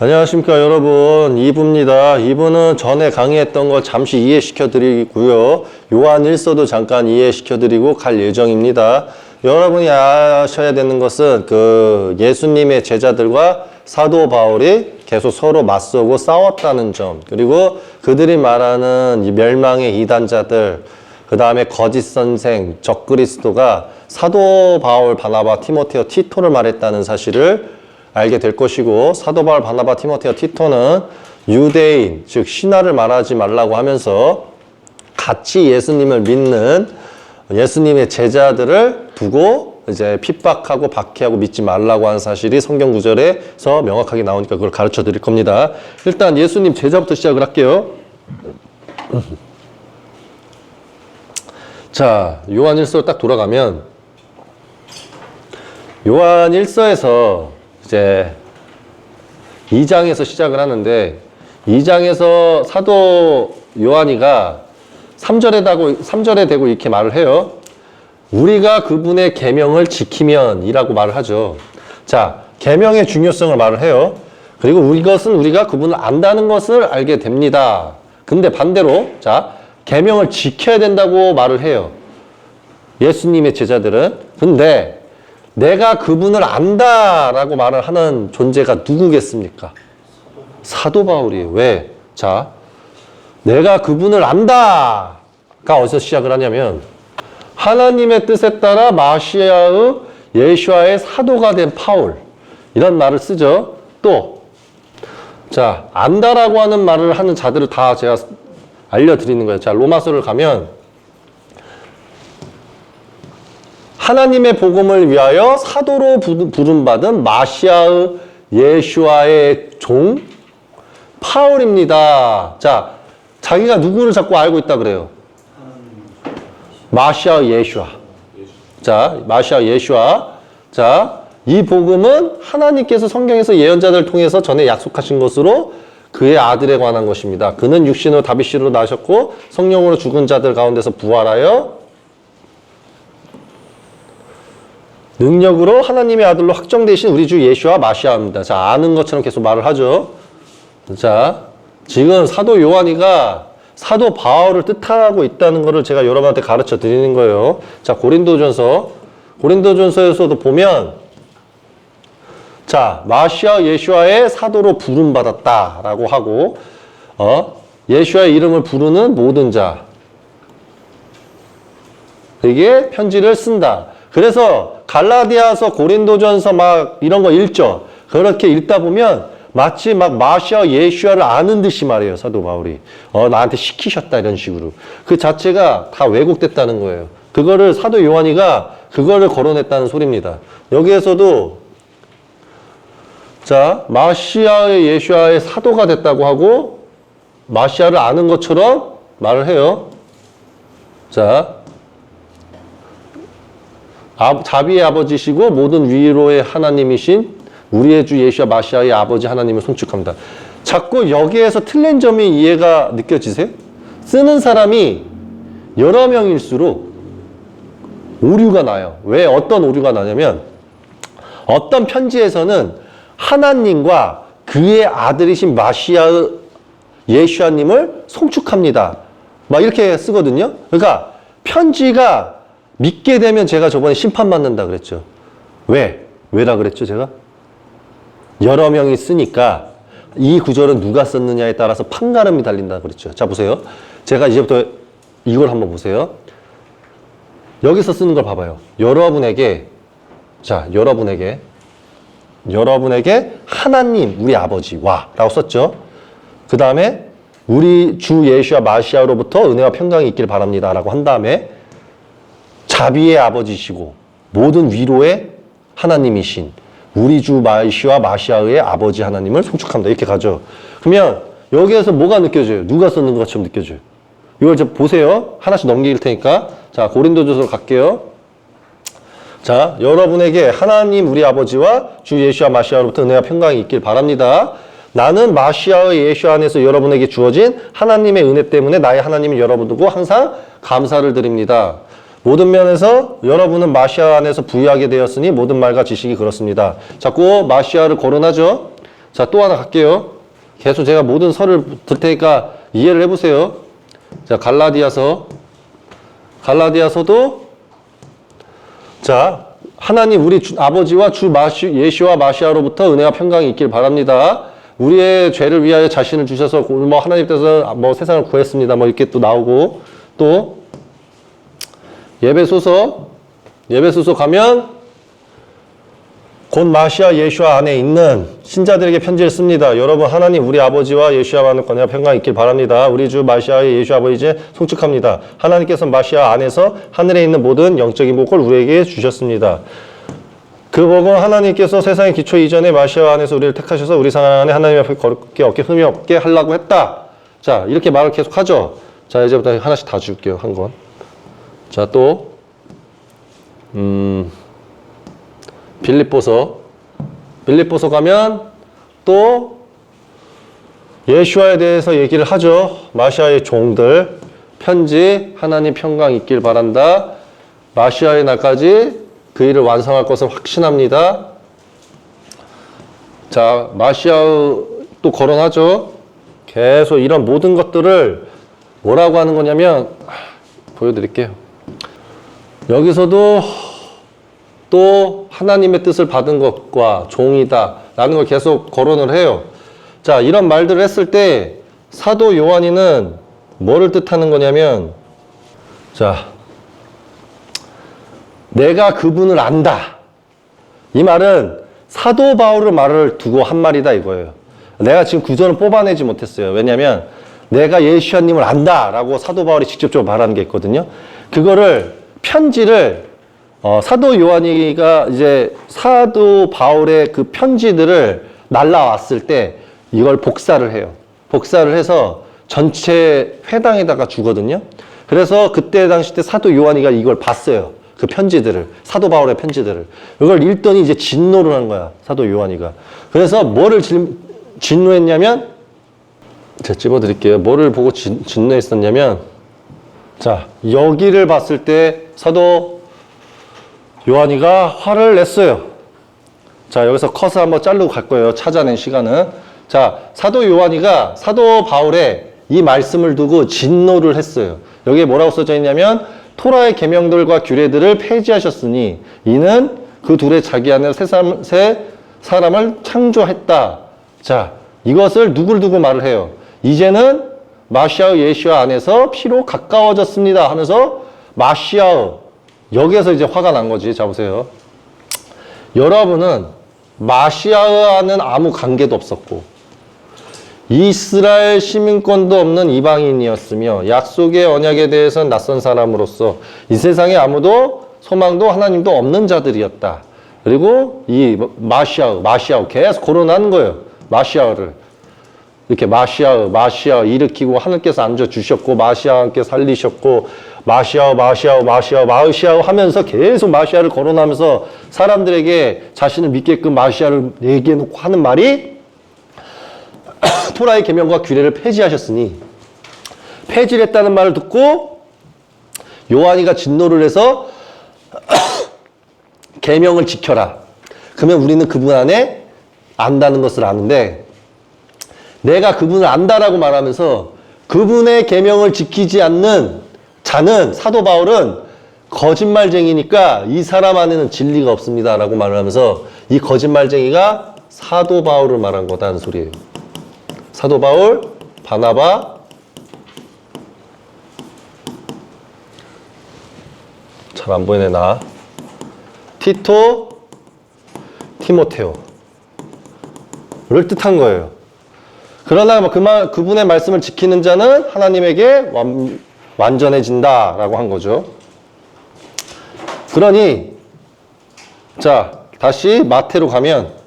안녕하십니까 여러분, 2부입니다. 2부는 전에 강의했던 거 잠시 이해시켜 드리고요. 요한 1서도 잠깐 이해시켜 드리고 갈 예정입니다. 여러분이 아셔야 되는 것은 예수님의 제자들과 사도 바울이 계속 서로 맞서고 싸웠다는 점, 그리고 그들이 말하는 이 멸망의 이단자들, 그 다음에 거짓 선생, 적그리스도가 사도 바울, 바나바, 티모테오, 티토를 말했다는 사실을 알게 될 것이고, 사도 바울, 바나바, 티모테오, 티토는 유대인, 즉 신화를 말하지 말라고 하면서 같이 예수님을 믿는 예수님의 제자들을 두고 이제 핍박하고 박해하고 믿지 말라고 하는 사실이 성경 구절에서 명확하게 나오니까 그걸 가르쳐 드릴 겁니다. 일단 예수님 제자부터 시작을 할게요. 자, 요한 1서로 딱 돌아가면, 요한 1서에서 이제 2장에서 시작을 하는데, 2장에서 사도 요한이가 3절에 대고 이렇게 말을 해요. 우리가 그분의 계명을 지키면 이라고 말을 하죠. 자, 계명의 중요성을 말을 해요. 그리고 이것은 우리가 그분을 안다는 것을 알게 됩니다. 근데 반대로, 자, 계명을 지켜야 된다고 말을 해요. 예수님의 제자들은. 근데 내가 그분을 안다라고 말을 하는 존재가 누구겠습니까? 사도 바울이에요. 왜? 자, 내가 그분을 안다가 어디서 시작을 하냐면, 하나님의 뜻에 따라 마시아의 예수와의 사도가 된 바울, 이런 말을 쓰죠. 또, 자, 안다라고 하는 말을 하는 자들을 다 제가 알려드리는 거예요. 자, 로마서를 가면 하나님의 복음을 위하여 사도로 부름받은 마시아의 예수와의 종 바울입니다. 자, 자기가 누구를 자꾸 알고 있다 그래요? 마시아의 예수와. 자, 마시아 예수와. 자, 이 복음은 하나님께서 성경에서 예언자들을 통해서 전에 약속하신 것으로 그의 아들에 관한 것입니다. 그는 육신으로 다윗으로 나셨고 성령으로 죽은 자들 가운데서 부활하여 능력으로 하나님의 아들로 확정되신 우리 주 예수와 마시아입니다. 자, 아는 것처럼 계속 말을 하죠. 자, 지금 사도 요한이가 사도 바울을 뜻하고 있다는 것을 제가 여러분한테 가르쳐 드리는 거예요. 자, 고린도전서에서도 보면, 자, 마시아 예수와의 사도로 부름받았다라고 하고, 예수와의 이름을 부르는 모든 자, 에게 편지를 쓴다. 그래서 갈라디아서, 고린도전서 막 이런 거 읽죠. 그렇게 읽다 보면 마치 막 마시아 예수와를 아는 듯이 말해요, 사도 바울이. 나한테 시키셨다, 이런 식으로. 그 자체가 다 왜곡됐다는 거예요. 그거를 사도 요한이가 그거를 거론했다는 소리입니다. 여기에서도, 자, 마시아의 예수와의 사도가 됐다고 하고 마시아를 아는 것처럼 말을 해요. 자, 자비의 아버지시고 모든 위로의 하나님이신 우리의 주 예수와 마시아의 아버지 하나님을 송축합니다. 자꾸 여기에서 틀린 점이 이해가 느껴지세요? 쓰는 사람이 여러 명일수록 오류가 나요. 왜? 어떤 오류가 나냐면, 어떤 편지에서는 하나님과 그의 아들이신 마시아의 예수님을 송축합니다, 막 이렇게 쓰거든요. 그러니까 편지가 믿게 되면, 제가 저번에 심판받는다 그랬죠. 왜라 그랬죠, 제가? 여러 명이 쓰니까 이 구절은 누가 썼느냐에 따라서 판가름이 달린다 그랬죠. 자, 보세요. 제가 이제부터 이걸 한번 보세요. 여기서 쓰는 걸 봐봐요. 여러분에게 하나님, 우리 아버지와 라고 썼죠. 그 다음에 우리 주 예수와 마시아로부터 은혜와 평강이 있길 바랍니다 라고 한 다음에 자비의 아버지시고 모든 위로의 하나님이신 우리 주 마시와 마시아의 아버지 하나님을 송축합니다, 이렇게 가죠. 그러면 여기에서 뭐가 느껴져요? 누가 썼는 것처럼 느껴져요. 이걸 좀 보세요. 하나씩 넘길 테니까. 자, 고린도전서로 갈게요. 자, 여러분에게 하나님 우리 아버지와 주 예수와 마시아로부터 은혜와 평강이 있길 바랍니다. 나는 마시아의 예수 안에서 여러분에게 주어진 하나님의 은혜 때문에 나의 하나님인 여러분들고 항상 감사를 드립니다. 모든 면에서 여러분은 마시아 안에서 부유하게 되었으니 모든 말과 지식이 그렇습니다. 자꾸 마시아를 거론하죠. 자, 또 하나 갈게요. 계속 제가 모든 설을 들 테니까 이해를 해보세요. 자, 갈라디아서도 자, 하나님 우리 아버지와 주 예수와 마시아로부터 은혜와 평강이 있길 바랍니다. 우리의 죄를 위하여 자신을 주셔서 뭐 하나님께서 뭐 세상을 구했습니다. 뭐 이렇게 또 나오고 또 예배소서 가면 곧 마시아 예수와 안에 있는 신자들에게 편지를 씁니다. 여러분 하나님 우리 아버지와 예수와 만은 권위와 평강이 있길 바랍니다. 우리 주 마시아의 예수 아버지 송축합니다. 하나님께서 마시아 안에서 하늘에 있는 모든 영적인 복을 우리에게 주셨습니다. 그 복은 하나님께서 세상의 기초 이전에 마시아 안에서 우리를 택하셔서 우리 상황 안에 하나님 앞에 거룩하게 어깨 흠이 없게 하려고 했다. 자, 이렇게 말을 계속 하죠. 자, 이제부터 하나씩 다 줄게요. 한 권. 자, 또 빌립보서 가면 또 예수와에 대해서 얘기를 하죠. 마시아의 종들 편지 하나님 평강 있길 바란다. 마시아의 날까지 그 일을 완성할 것을 확신합니다. 자, 마시아 또 거론하죠. 계속 이런 모든 것들을 뭐라고 하는 거냐면 보여드릴게요. 여기서도 또 하나님의 뜻을 받은 것과 종이다 라는 걸 계속 거론을 해요. 자, 이런 말들을 했을 때 사도 요한이는 뭐를 뜻하는 거냐면 자, 내가 그분을 안다. 이 말은 사도 바울의 말을 두고 한 말이다 이거예요. 내가 지금 구절을 뽑아내지 못했어요. 왜냐하면 내가 예수님을 안다 라고 사도 바울이 직접적으로 말하는 게 있거든요. 그거를 편지를 사도 요한이가 이제 사도 바울의 그 편지들을 날라왔을 때 이걸 복사를 해요. 복사를 해서 전체 회당에다가 주거든요. 그래서 그때 당시 때 사도 요한이가 이걸 봤어요. 그 편지들을, 사도 바울의 편지들을. 이걸 읽더니 이제 진노를 한 거야, 사도 요한이가. 그래서 뭐를 진노했냐면, 제가 찝어드릴게요. 뭐를 보고 진노했었냐면, 자, 여기를 봤을 때 사도 요한이가 화를 냈어요. 자, 여기서 컷을 한번 자르고 갈 거예요. 찾아낸 시간은. 자, 사도 요한이가 사도 바울의 이 말씀을 두고 진노를 했어요. 여기에 뭐라고 써져 있냐면 토라의 계명들과 규례들을 폐지하셨으니 이는 그 둘의 자기 안에 새 사람을 창조했다. 자, 이것을 누굴 두고 말을 해요. 이제는 마시아의 예수와 안에서 피로 가까워졌습니다 하면서 마시아의 여기에서 이제 화가 난 거지. 자, 보세요. 여러분은 마시아와는 아무 관계도 없었고 이스라엘 시민권도 없는 이방인이었으며 약속의 언약에 대해서는 낯선 사람으로서 이 세상에 아무도 소망도 하나님도 없는 자들이었다. 그리고 이 마시아 계속 거론하는 거예요. 마시아를 이렇게 마시아 일으키고 하늘께서 앉아주셨고 마시아와 함께 살리셨고 마시아 하면서 계속 마시아를 거론하면서 사람들에게 자신을 믿게끔 마시아를 얘기해놓고 하는 말이 토라의 계명과 규례를 폐지하셨으니 폐지를 했다는 말을 듣고 요한이가 진노를 해서 계명을 지켜라. 그러면 우리는 그분 안에 안다는 것을 아는데 내가 그분을 안다라고 말하면서 그분의 계명을 지키지 않는 자는 사도 바울은 거짓말쟁이니까 이 사람 안에는 진리가 없습니다 라고 말을 하면서 이 거짓말쟁이가 사도 바울을 말한 거다는 소리예요. 사도 바울, 바나바, 잘 안 보이네 나, 티토, 티모테오를 뜻한 거예요. 그러나 그분의 말씀을 지키는 자는 하나님에게 완전해진다 라고 한 거죠. 그러니 자, 다시 마태로 가면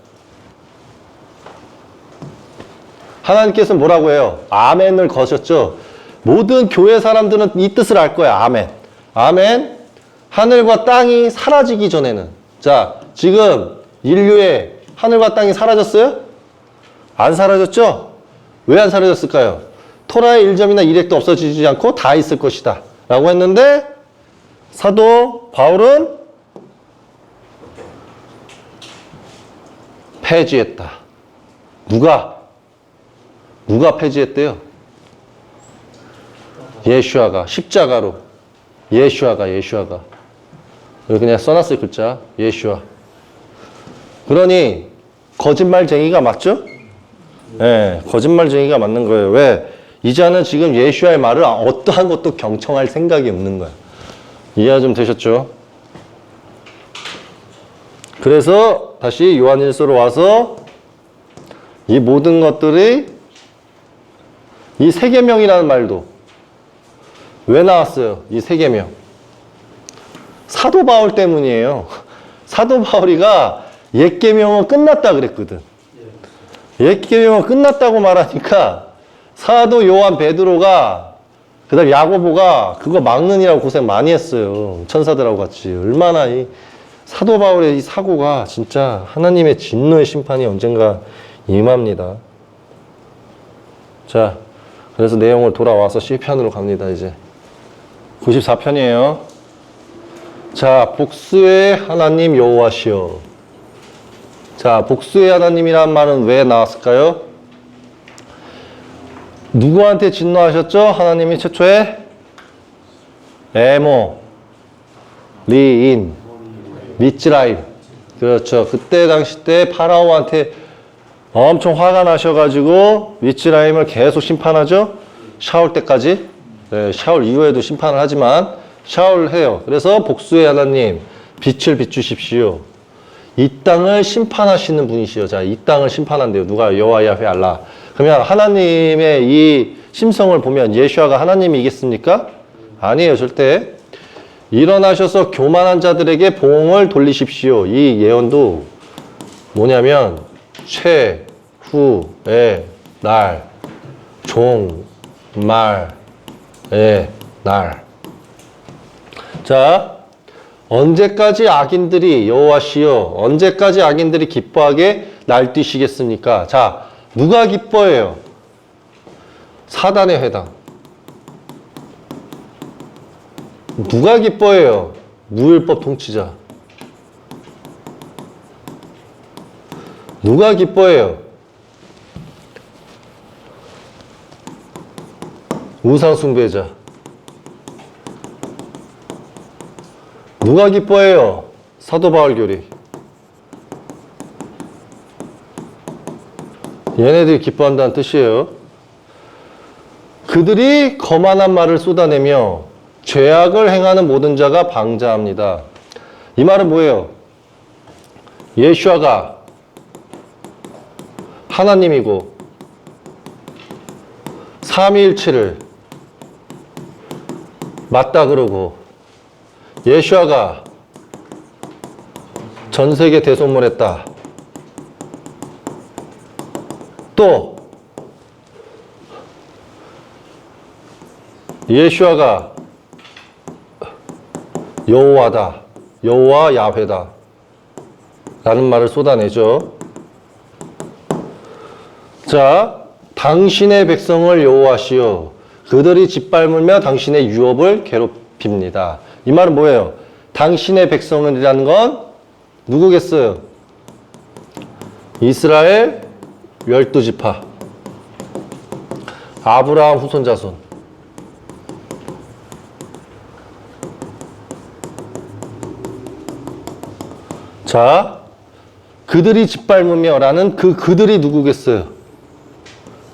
하나님께서 뭐라고 해요? 아멘을 거셨죠. 모든 교회 사람들은 이 뜻을 알 거야. 아멘. 아멘. 하늘과 땅이 사라지기 전에는 자, 지금 인류의 하늘과 땅이 사라졌어요? 안 사라졌죠? 왜 안 사라졌을까요? 토라의 1점이나 1핵도 없어지지 않고 다 있을 것이다 라고 했는데 사도 바울은 폐지했다. 누가 폐지했대요? 예슈아가 십자가로. 예슈아가 여기 그냥 써놨어요, 글자. 예슈아. 그러니 거짓말쟁이가 맞죠? 네, 거짓말쟁이가 맞는 거예요. 왜? 이자는 지금 예슈아의 말을 어떠한 것도 경청할 생각이 없는 거야. 이해가 좀 되셨죠? 그래서 다시 요한일서로 와서 이 모든 것들이 이 세계명이라는 말도 왜 나왔어요? 이 세계명. 사도 바울 때문이에요. 사도 바울이가 옛계명은 끝났다 그랬거든. 옛계명은 끝났다고 말하니까 사도 요한 베드로가 그다음 야고보가 그거 막느니라고 고생 많이 했어요. 천사들하고 같이. 얼마나 이 사도 바울의 이 사고가 진짜 하나님의 진노의 심판이 언젠가 임합니다. 자, 그래서 내용을 돌아와서 C편으로 갑니다. 이제 94편이에요. 자, 복수의 하나님 여호와시여. 자, 복수의 하나님이란 말은 왜 나왔을까요? 누구한테 진노하셨죠? 하나님이 최초에 에모, 리인, 미츠라임. 그렇죠. 그때 당시 때 파라오한테 엄청 화가 나셔가지고 미츠라임을 계속 심판하죠. 샤울 때까지. 네, 샤울 이후에도 심판을 하지만 샤울 해요. 그래서 복수의 하나님, 빛을 비추십시오. 이 땅을 심판하시는 분이시요. 자, 이 땅을 심판한대요. 누가? 여호와 야훼 알라. 그러면 하나님의 이 심성을 보면 예슈아가 하나님이겠습니까? 아니에요, 절대. 일어나셔서 교만한 자들에게 봉을 돌리십시오. 이 예언도 뭐냐면 최후의 날, 종말의 날. 자, 언제까지 악인들이 여호와시여, 언제까지 악인들이 기뻐하게 날뛰시겠습니까? 자, 누가 기뻐해요? 사단의 회당. 누가 기뻐해요? 무율법 통치자. 누가 기뻐해요? 우상 숭배자. 누가 기뻐해요? 사도 바울 교리. 얘네들이 기뻐한다는 뜻이에요. 그들이 거만한 말을 쏟아내며 죄악을 행하는 모든 자가 방자합니다. 이 말은 뭐예요? 예슈아가 하나님이고 삼위일체를 맞다 그러고 예슈아가 전 세계 대속물했다. 또 예슈아가 여호와다, 여호와 야훼다 라는 말을 쏟아내죠. 자, 당신의 백성을 여호와시여, 그들이 짓밟으며 당신의 유업을 괴롭힙니다. 이 말은 뭐예요? 당신의 백성이라는 건 누구겠어요? 이스라엘 12지파, 아브라함 후손 자손. 자, 그들이 짓밟으며 라는 그들이 누구겠어요?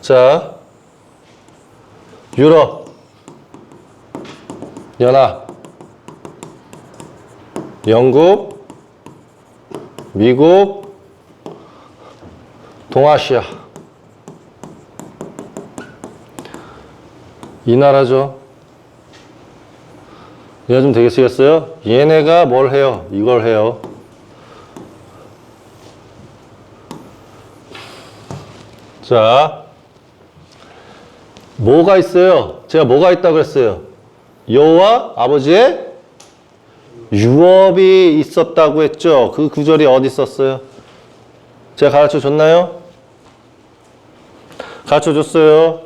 자, 유럽, 연합, 영국, 미국, 동아시아. 이 나라죠. 이해가 좀 되겠어요? 얘네가 뭘 해요? 이걸 해요. 자, 뭐가 있어요? 제가 뭐가 있다고 그랬어요? 여호와 아버지의 유업이 있었다고 했죠. 그 구절이 어디 있었어요? 제가 가르쳐 줬나요? 가르쳐 줬어요.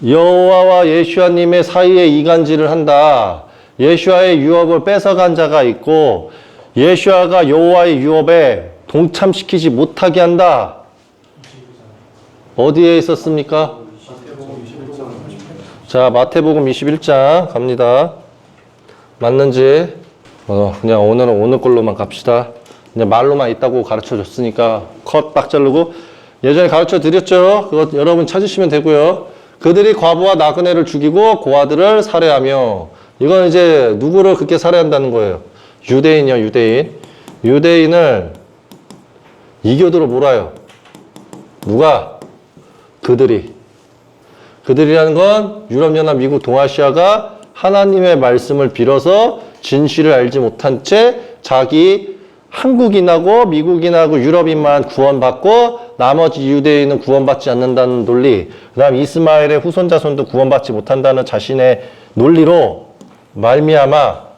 여호와와 예슈아님의 사이에 이간질을 한다. 예슈아의 유업을 뺏어간 자가 있고 예슈아가 여호와의 유업에 동참시키지 못하게 한다. 어디에 있었습니까? 자, 마태복음 21장 갑니다. 맞는지 그냥 오늘은 오늘 걸로만 갑시다. 그냥 말로만 있다고 가르쳐 줬으니까 컷 딱 자르고 예전에 가르쳐 드렸죠. 그거 여러분 찾으시면 되고요. 그들이 과부와 나그네를 죽이고 고아들을 살해하며 이건 이제 누구를 그렇게 살해한다는 거예요? 유대인이요, 유대인. 유대인을 이교도로 몰아요. 누가? 그들이. 그들이라는 건 유럽연합, 미국, 동아시아가 하나님의 말씀을 빌어서 진실을 알지 못한 채 자기 한국인하고 미국인하고 유럽인만 구원받고 나머지 유대인은 구원받지 않는다는 논리, 그 다음 이스마엘의 후손 자손도 구원받지 못한다는 자신의 논리로 말미암아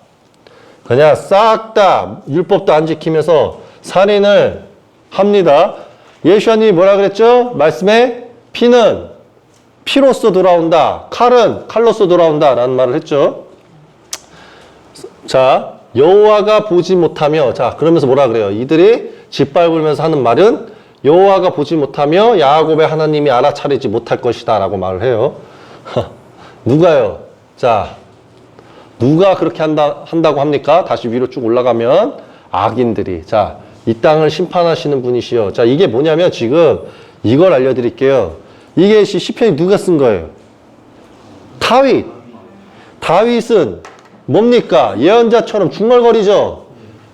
그냥 싹 다 율법도 안 지키면서 살인을 합니다. 예수님이 뭐라 그랬죠? 말씀에 피는 피로써 돌아온다. 칼은 칼로써 돌아온다. 라는 말을 했죠. 자, 여호와가 보지 못하며, 자, 그러면서 뭐라 그래요? 이들이 짓밟으면서 하는 말은 여호와가 보지 못하며 야곱의 하나님이 알아차리지 못할 것이다. 라고 말을 해요. 누가요? 자, 누가 그렇게 한다고 합니까? 다시 위로 쭉 올라가면 악인들이. 자, 이 땅을 심판하시는 분이시여. 자, 이게 뭐냐면 지금 이걸 알려드릴게요. 이게 시편이 누가 쓴 거예요? 다윗. 다윗은 뭡니까? 예언자처럼 중얼거리죠?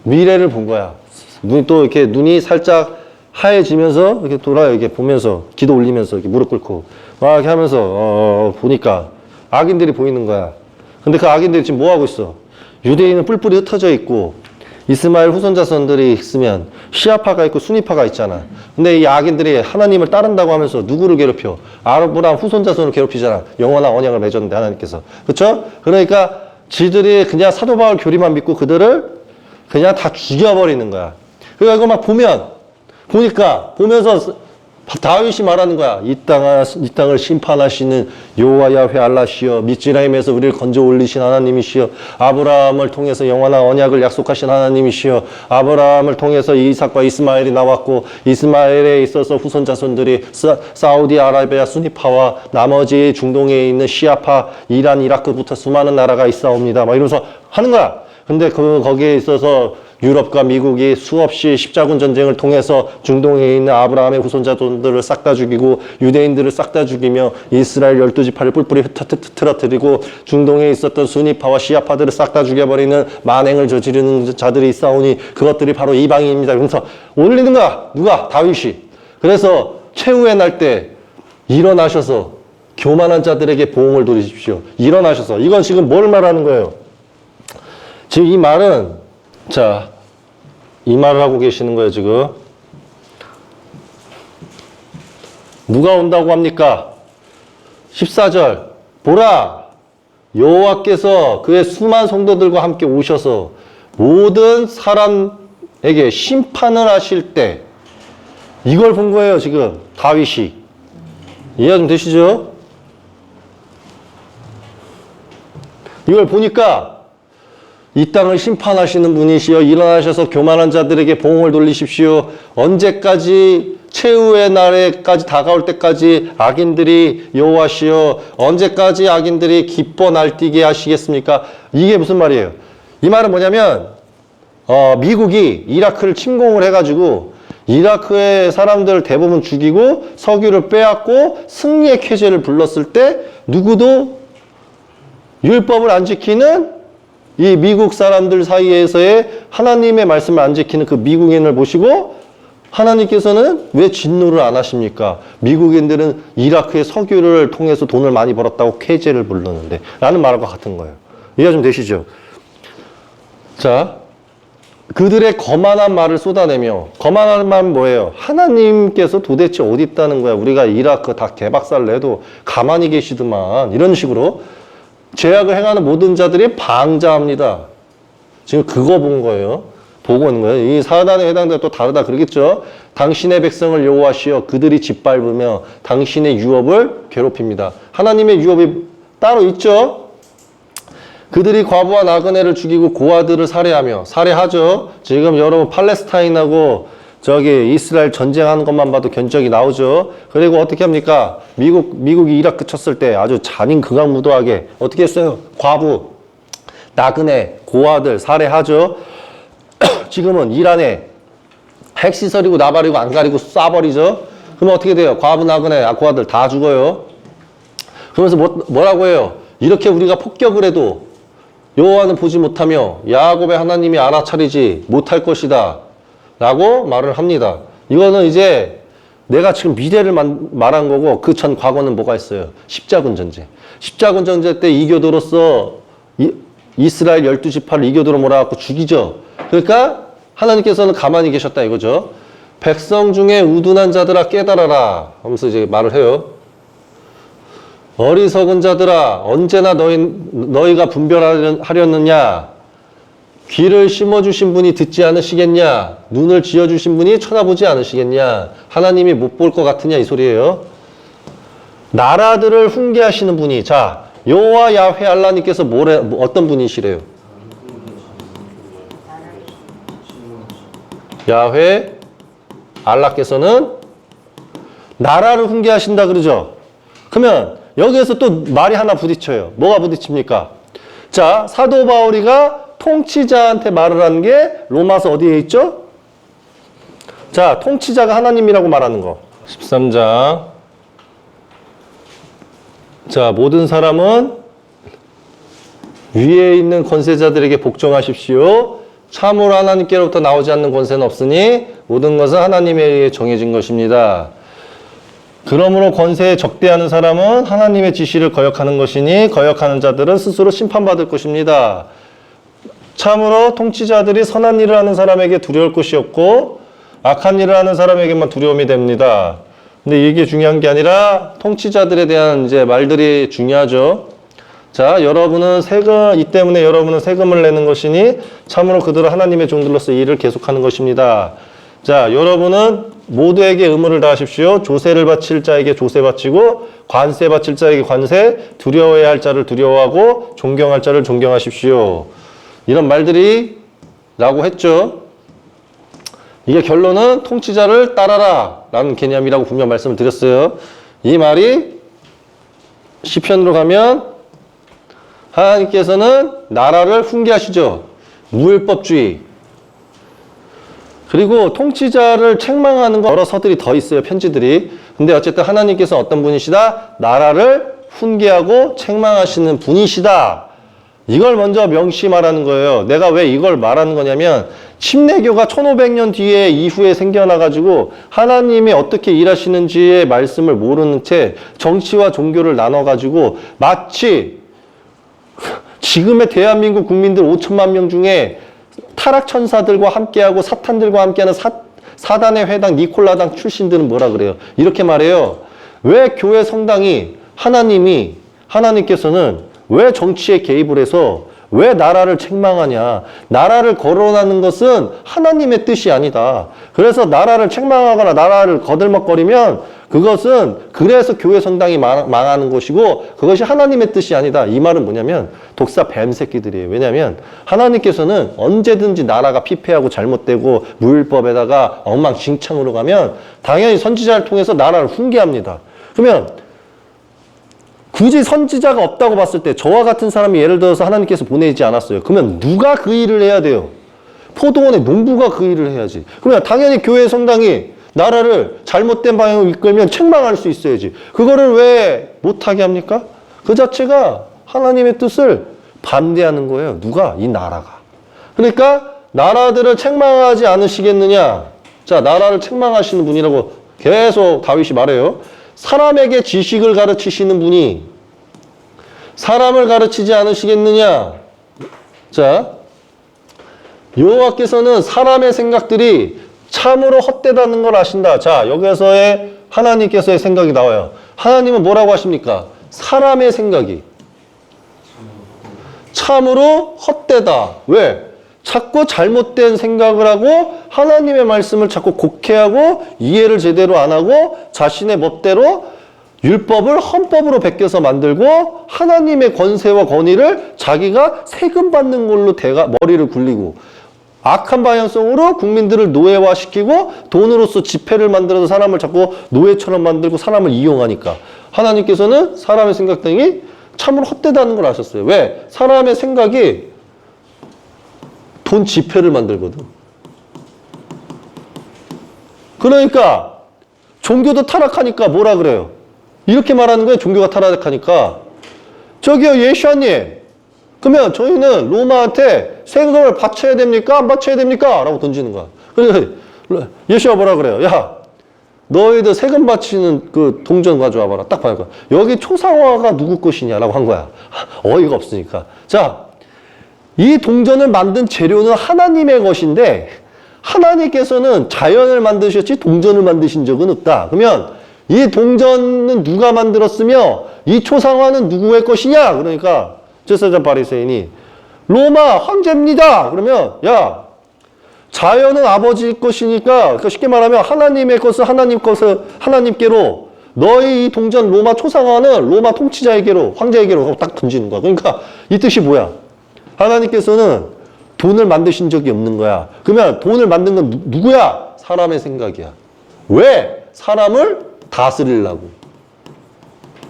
미래를 본 거야. 눈이 또 이렇게 눈이 살짝 하얘지면서 이렇게 돌아요. 이렇게 보면서 기도 올리면서 이렇게 무릎 꿇고 막 이렇게 하면서 보니까 악인들이 보이는 거야. 근데 그 악인들이 지금 뭐 하고 있어? 유대인은 뿔뿔이 흩어져 있고 이스마엘 후손 자손들이 있으면 시아파가 있고 수니파가 있잖아. 근데 이 악인들이 하나님을 따른다고 하면서 누구를 괴롭혀? 아브라함 후손 자손을 괴롭히잖아. 영원한 언약을 맺었는데 하나님께서. 그렇죠? 그러니까 지들이 그냥 사도 바울 교리만 믿고 그들을 그냥 다 죽여버리는 거야. 그러니까 이거 막 보면서 다윗이 말하는 거야. 이 땅을 심판하시는 여호와 야훼 알라시여, 미즈라임에서 우리를 건져 올리신 하나님이시여, 아브라함을 통해서 영원한 언약을 약속하신 하나님이시여, 아브라함을 통해서 이삭과 이스마엘이 나왔고 이스마엘에 있어서 후손 자손들이 사우디아라비아 수니파와 나머지 중동에 있는 시아파, 이란, 이라크부터 수많은 나라가 있사옵니다. 막 이러면서 하는 거야. 근데 거기에 있어서 유럽과 미국이 수없이 십자군 전쟁을 통해서 중동에 있는 아브라함의 후손자들을 싹 다 죽이고 유대인들을 싹 다 죽이며 이스라엘 12지파를 뿔뿔이 흩어뜨리고 중동에 있었던 수니파와 시아파들을 싹 다 죽여버리는 만행을 저지르는 자들이 있사오니 그것들이 바로 이방인입니다. 그래서 올리는 거야. 누가? 다윗이. 그래서 최후의 날 때 일어나셔서 교만한 자들에게 보응을 돌리십시오. 일어나셔서. 이건 지금 뭘 말하는 거예요? 지금 이 말은 자, 이 말을 하고 계시는 거예요, 지금. 누가 온다고 합니까? 14절. 보라, 여호와께서 그의 수많은 성도들과 함께 오셔서 모든 사람에게 심판을 하실 때 이걸 본 거예요, 지금. 다윗이. 이해가 좀 되시죠? 이걸 보니까 이 땅을 심판하시는 분이시여 일어나셔서 교만한 자들에게 보응을 돌리십시오. 언제까지 최후의 날에까지 다가올 때까지 악인들이 여호와시여 언제까지 악인들이 기뻐 날뛰게 하시겠습니까? 이게 무슨 말이에요? 이 말은 뭐냐면 미국이 이라크를 침공을 해가지고 이라크의 사람들 대부분 죽이고 석유를 빼앗고 승리의 쾌제를 불렀을 때 누구도 율법을 안 지키는 이 미국 사람들 사이에서의 하나님의 말씀을 안 지키는 그 미국인을 보시고 하나님께서는 왜 진노를 안 하십니까? 미국인들은 이라크의 석유를 통해서 돈을 많이 벌었다고 쾌제를 부르는데 라는 말과 같은 거예요. 이해가 좀 되시죠? 자, 그들의 거만한 말을 쏟아내며 거만한 말은 뭐예요? 하나님께서 도대체 어디 있다는 거야? 우리가 이라크 다 개박살 내도 가만히 계시더만 이런 식으로 죄악을 행하는 모든 자들이 방자합니다. 지금 그거 본 거예요. 보고 있는 거예요. 이 사단에 해당되어 또 다르다 그러겠죠. 당신의 백성을 여호와시여 그들이 짓밟으며 당신의 유업을 괴롭힙니다. 하나님의 유업이 따로 있죠. 그들이 과부와 나그네를 죽이고 고아들을 살해하며 살해하죠. 지금 여러분 팔레스타인하고 저기 이스라엘 전쟁하는 것만 봐도 견적이 나오죠. 그리고 어떻게 합니까? 미국이 이라크 쳤을 때 아주 잔인 극악무도하게 어떻게 했어요? 과부, 나그네, 고아들 살해하죠. 지금은 이란에 핵시설이고 나발이고 안 가리고 쏴버리죠. 그러면 어떻게 돼요? 과부, 나그네, 고아들 다 죽어요. 그러면서 뭐라고 해요? 이렇게 우리가 폭격을 해도 여호와는 보지 못하며 야곱의 하나님이 알아차리지 못할 것이다 라고 말을 합니다. 이거는 이제 내가 지금 미래를 말한 거고 그 전 과거는 뭐가 있어요? 십자군 전쟁. 십자군 전쟁 때 이교도로서 이스라엘 12지파를 이교도로 몰아갖고 죽이죠. 그러니까 하나님께서는 가만히 계셨다 이거죠. 백성 중에 우둔한 자들아 깨달아라 하면서 이제 말을 해요. 어리석은 자들아 언제나 너희가 분별하려느냐? 귀를 심어주신 분이 듣지 않으시겠냐? 눈을 지어주신 분이 쳐다보지 않으시겠냐? 하나님이 못 볼 것 같으냐 이 소리예요. 나라들을 훈계하시는 분이 자 여호와 야훼 알라님께서 어떤 분이시래요? 야훼 알라께서는 나라를 훈계하신다 그러죠. 그러면 여기에서 또 말이 하나 부딪혀요. 뭐가 부딪힙니까? 자, 사도 바울이가 통치자한테 말을 하는 게 로마서 어디에 있죠? 자, 통치자가 하나님이라고 말하는 거. 13장. 자, 모든 사람은 위에 있는 권세자들에게 복종하십시오. 참으로 하나님께로부터 나오지 않는 권세는 없으니 모든 것은 하나님에 의해 정해진 것입니다. 그러므로 권세에 적대하는 사람은 하나님의 지시를 거역하는 것이니 거역하는 자들은 스스로 심판받을 것입니다. 참으로 통치자들이 선한 일을 하는 사람에게 두려울 것이 없고 악한 일을 하는 사람에게만 두려움이 됩니다. 근데 이게 중요한 게 아니라 통치자들에 대한 이제 말들이 중요하죠. 자, 이 때문에 여러분은 세금을 내는 것이니 참으로 그들은 하나님의 종들로서 이 일을 계속하는 것입니다. 자, 여러분은 모두에게 의무를 다하십시오. 조세를 바칠 자에게 조세 바치고 관세 바칠 자에게 관세, 두려워해야 할 자를 두려워하고 존경할 자를 존경하십시오. 이런 말들이 라고 했죠. 이게 결론은 통치자를 따라라 라는 개념이라고 분명 말씀을 드렸어요. 이 말이 시편으로 가면 하나님께서는 나라를 훈계하시죠. 무율법주의. 그리고 통치자를 책망하는 거 여러 서들이 더 있어요. 편지들이. 근데 어쨌든 하나님께서 어떤 분이시다? 나라를 훈계하고 책망하시는 분이시다. 이걸 먼저 명시 말하는 거예요. 내가 왜 이걸 말하는 거냐면 침례교가 1500년 뒤에 이후에 생겨나가지고 하나님이 어떻게 일하시는지의 말씀을 모르는 채 정치와 종교를 나눠가지고 마치 지금의 대한민국 국민들 5천만 명 중에 타락천사들과 함께하고 사탄들과 함께하는 사단의 회당 니콜라당 출신들은 뭐라 그래요? 이렇게 말해요. 왜 교회 성당이 하나님께서는 왜 정치에 개입을 해서 왜 나라를 책망하냐? 나라를 거론하는 것은 하나님의 뜻이 아니다. 그래서 나라를 책망하거나 나라를 거들먹거리면 그것은 그래서 교회 성당이 망하는 것이고 그것이 하나님의 뜻이 아니다. 이 말은 뭐냐면 독사 뱀 새끼들이에요. 왜냐하면 하나님께서는 언제든지 나라가 피폐하고 잘못되고 무율법에다가 엉망진창으로 가면 당연히 선지자를 통해서 나라를 훈계합니다. 그러면 굳이 선지자가 없다고 봤을 때 저와 같은 사람이 예를 들어서 하나님께서 보내지 않았어요. 그러면 누가 그 일을 해야 돼요? 포도원의 농부가 그 일을 해야지. 그러면 당연히 교회 성당이 나라를 잘못된 방향으로 이끌면 책망할 수 있어야지. 그거를 왜 못하게 합니까? 그 자체가 하나님의 뜻을 반대하는 거예요. 누가? 이 나라가. 그러니까 나라들을 책망하지 않으시겠느냐? 자, 나라를 책망하시는 분이라고 계속 다윗이 말해요. 사람에게 지식을 가르치시는 분이 사람을 가르치지 않으시겠느냐? 자, 여호와께서는 사람의 생각들이 참으로 헛되다는 걸 아신다. 자, 여기서의 하나님께서의 생각이 나와요. 하나님은 뭐라고 하십니까? 사람의 생각이 참으로 헛되다. 왜? 자꾸 잘못된 생각을 하고 하나님의 말씀을 자꾸 곡해하고 이해를 제대로 안 하고 자신의 멋대로 율법을 헌법으로 베껴서 만들고 하나님의 권세와 권위를 자기가 세금 받는 걸로 머리를 굴리고 악한 방향성으로 국민들을 노예화시키고 돈으로서 지폐를 만들어서 사람을 자꾸 노예처럼 만들고 사람을 이용하니까 하나님께서는 사람의 생각등이 참으로 헛되다는 걸 아셨어요. 왜? 사람의 생각이 돈 지폐를 만들거든. 그러니까 종교도 타락하니까 뭐라 그래요? 이렇게 말하는 거예요. 종교가 타락하니까. 저기요, 예수님. 그러면 저희는 로마한테 세금을 바쳐야 됩니까? 안 바쳐야 됩니까? 라고 던지는 거야. 그래서 예수가 뭐라 그래요? 야, 너희들 세금 바치는 그 동전 가져와 봐라. 딱 봐요. 여기 초상화가 누구 것이냐라고 한 거야. 어이가 없으니까. 자, 이 동전을 만든 재료는 하나님의 것인데 하나님께서는 자연을 만드셨지 동전을 만드신 적은 없다. 그러면 이 동전은 누가 만들었으며 이 초상화는 누구의 것이냐? 그러니까 제사장 바리새인이 로마 황제입니다. 그러면 야, 자연은 아버지 것이니까 그러니까 쉽게 말하면 하나님의 것은 하나님 것을 하나님께로 너희 이 동전 로마 초상화는 로마 통치자에게로 황제에게로 하고 딱 던지는 거야. 그러니까 이 뜻이 뭐야? 하나님께서는 돈을 만드신 적이 없는 거야. 그러면 돈을 만든 건 누구야? 사람의 생각이야. 왜? 사람을 다스리려고.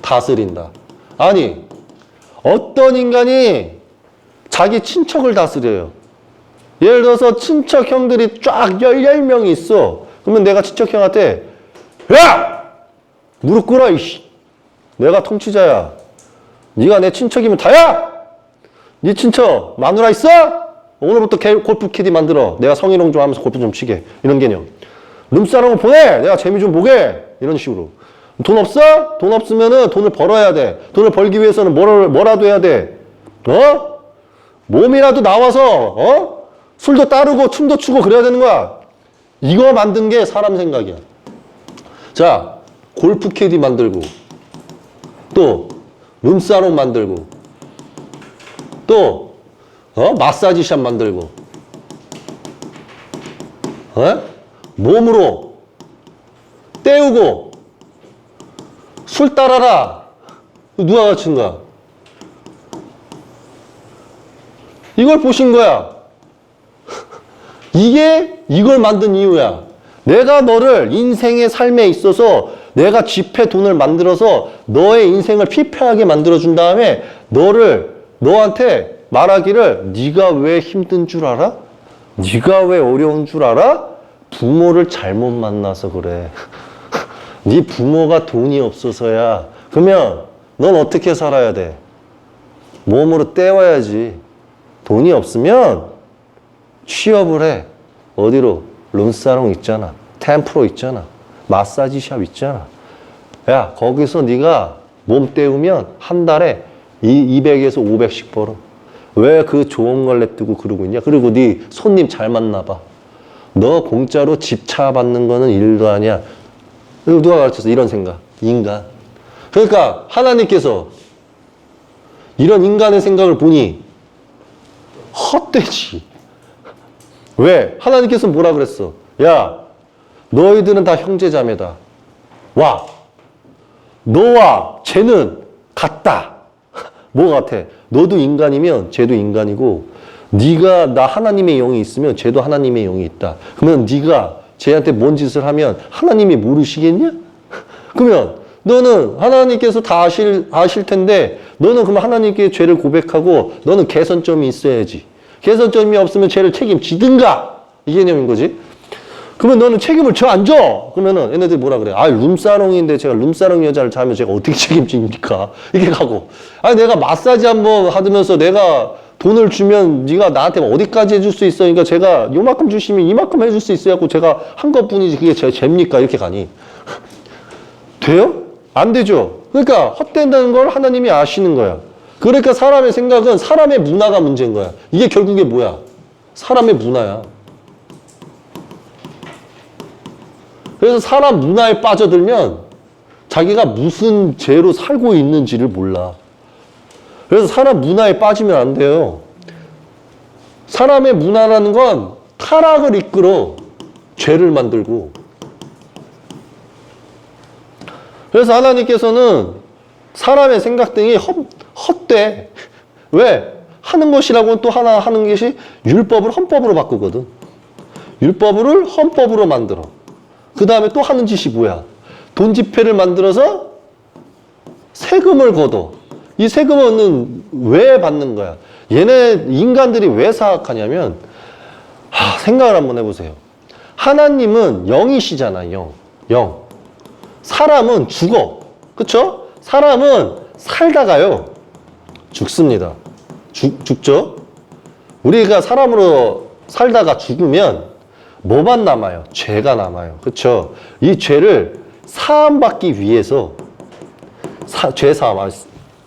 다스린다. 아니, 어떤 인간이 자기 친척을 다스려요. 예를 들어서 친척 형들이 쫙 10명이 있어. 그러면 내가 친척 형한테 야! 무릎 꿇어 이씨. 내가 통치자야. 네가 내 친척이면 다야! 네 친척 마누라 있어? 오늘부터 골프 캐디 만들어. 내가 성희롱 좀 하면서 골프 좀 치게. 이런 개념. 룸사롱을 보내. 내가 재미 좀 보게. 이런 식으로. 돈 없어? 돈 없으면은 돈을 벌어야 돼. 돈을 벌기 위해서는 뭐라도 해야 돼. 어? 몸이라도 나와서 술도 따르고 춤도 추고 그래야 되는 거야. 이거 만든 게 사람 생각이야. 자, 골프 캐디 만들고 또 룸사롱 만들고 또 마사지샵 만들고 몸으로 때우고 술 따라라. 누가 가르친 거야? 이걸 보신 거야. 이걸 만든 이유야. 내가 너를 인생의 삶에 있어서 내가 지폐 돈을 만들어서 너의 인생을 피폐하게 만들어준 다음에 너한테 말하기를 네가 왜 힘든 줄 알아? 네가 왜 어려운 줄 알아? 부모를 잘못 만나서 그래. 네 부모가 돈이 없어서야. 그러면 넌 어떻게 살아야 돼? 몸으로 때워야지. 돈이 없으면 취업을 해. 어디로? 룸사롱 있잖아. 템프로 있잖아. 마사지샵 있잖아. 야, 거기서 네가 몸 때우면 한 달에 200에서 500씩 벌어. 왜 그 좋은 걸 냅두고 그러고 있냐? 그리고 네 손님 잘 만나봐. 너 공짜로 집차 받는 거는 일도 아니야. 이거 누가 가르쳤어? 이런 생각. 인간. 그러니까 하나님께서 이런 인간의 생각을 보니 헛되지. 왜? 하나님께서 뭐라 그랬어? 야, 너희들은 다 형제자매다. 와, 너와 쟤는 같다. 뭐 같아? 너도 인간이면 쟤도 인간이고 네가 나 하나님의 영이 있으면 쟤도 하나님의 영이 있다. 그러면 네가 쟤한테 뭔 짓을 하면 하나님이 모르시겠냐? 그러면 너는 하나님께서 다 아실 텐데 너는 그럼 하나님께 죄를 고백하고 너는 개선점이 있어야지. 개선점이 없으면 죄를 책임지든가. 이 개념인 거지. 그러면 너는 책임을 져 안 져? 그러면은 얘네들이 뭐라 그래? 아, 룸사롱인데 제가 룸사롱 여자를 자면 제가 어떻게 책임집니까? 이렇게 가고. 아니, 내가 마사지 한번 하면서 내가 돈을 주면 네가 나한테 어디까지 해줄 수 있어? 그러니까 제가 요만큼 주시면 이만큼 해줄 수 있어야 고 제가 한 것뿐이지 그게 죄입니까? 이렇게 가니. 돼요? 안 되죠. 그러니까 헛된다는 걸 하나님이 아시는 거야. 그러니까 사람의 생각은 사람의 문화가 문제인 거야. 이게 결국에 뭐야? 사람의 문화야. 그래서 사람 문화에 빠져들면 자기가 무슨 죄로 살고 있는지를 몰라. 그래서 사람 문화에 빠지면 안 돼요. 사람의 문화라는 건 타락을 이끌어 죄를 만들고. 그래서 하나님께서는 사람의 생각 등이 헛돼. 왜? 하는 것이라고는 또 하나 하는 것이 율법을 헌법으로 바꾸거든. 율법을 헌법으로 만들어. 그 다음에 또 하는 짓이 뭐야? 돈 지폐를 만들어서 세금을 걷어. 이 세금은 왜 받는 거야? 얘네 인간들이 왜 사악하냐면 생각을 한번 해보세요. 하나님은 영이시잖아. 영. 사람은 죽어. 그쵸? 사람은 살다가요 죽습니다. 죽죠? 우리가 사람으로 살다가 죽으면 뭐만 남아요? 죄가 남아요. 그쵸? 이 죄를 사함받기 위해서 죄 사함.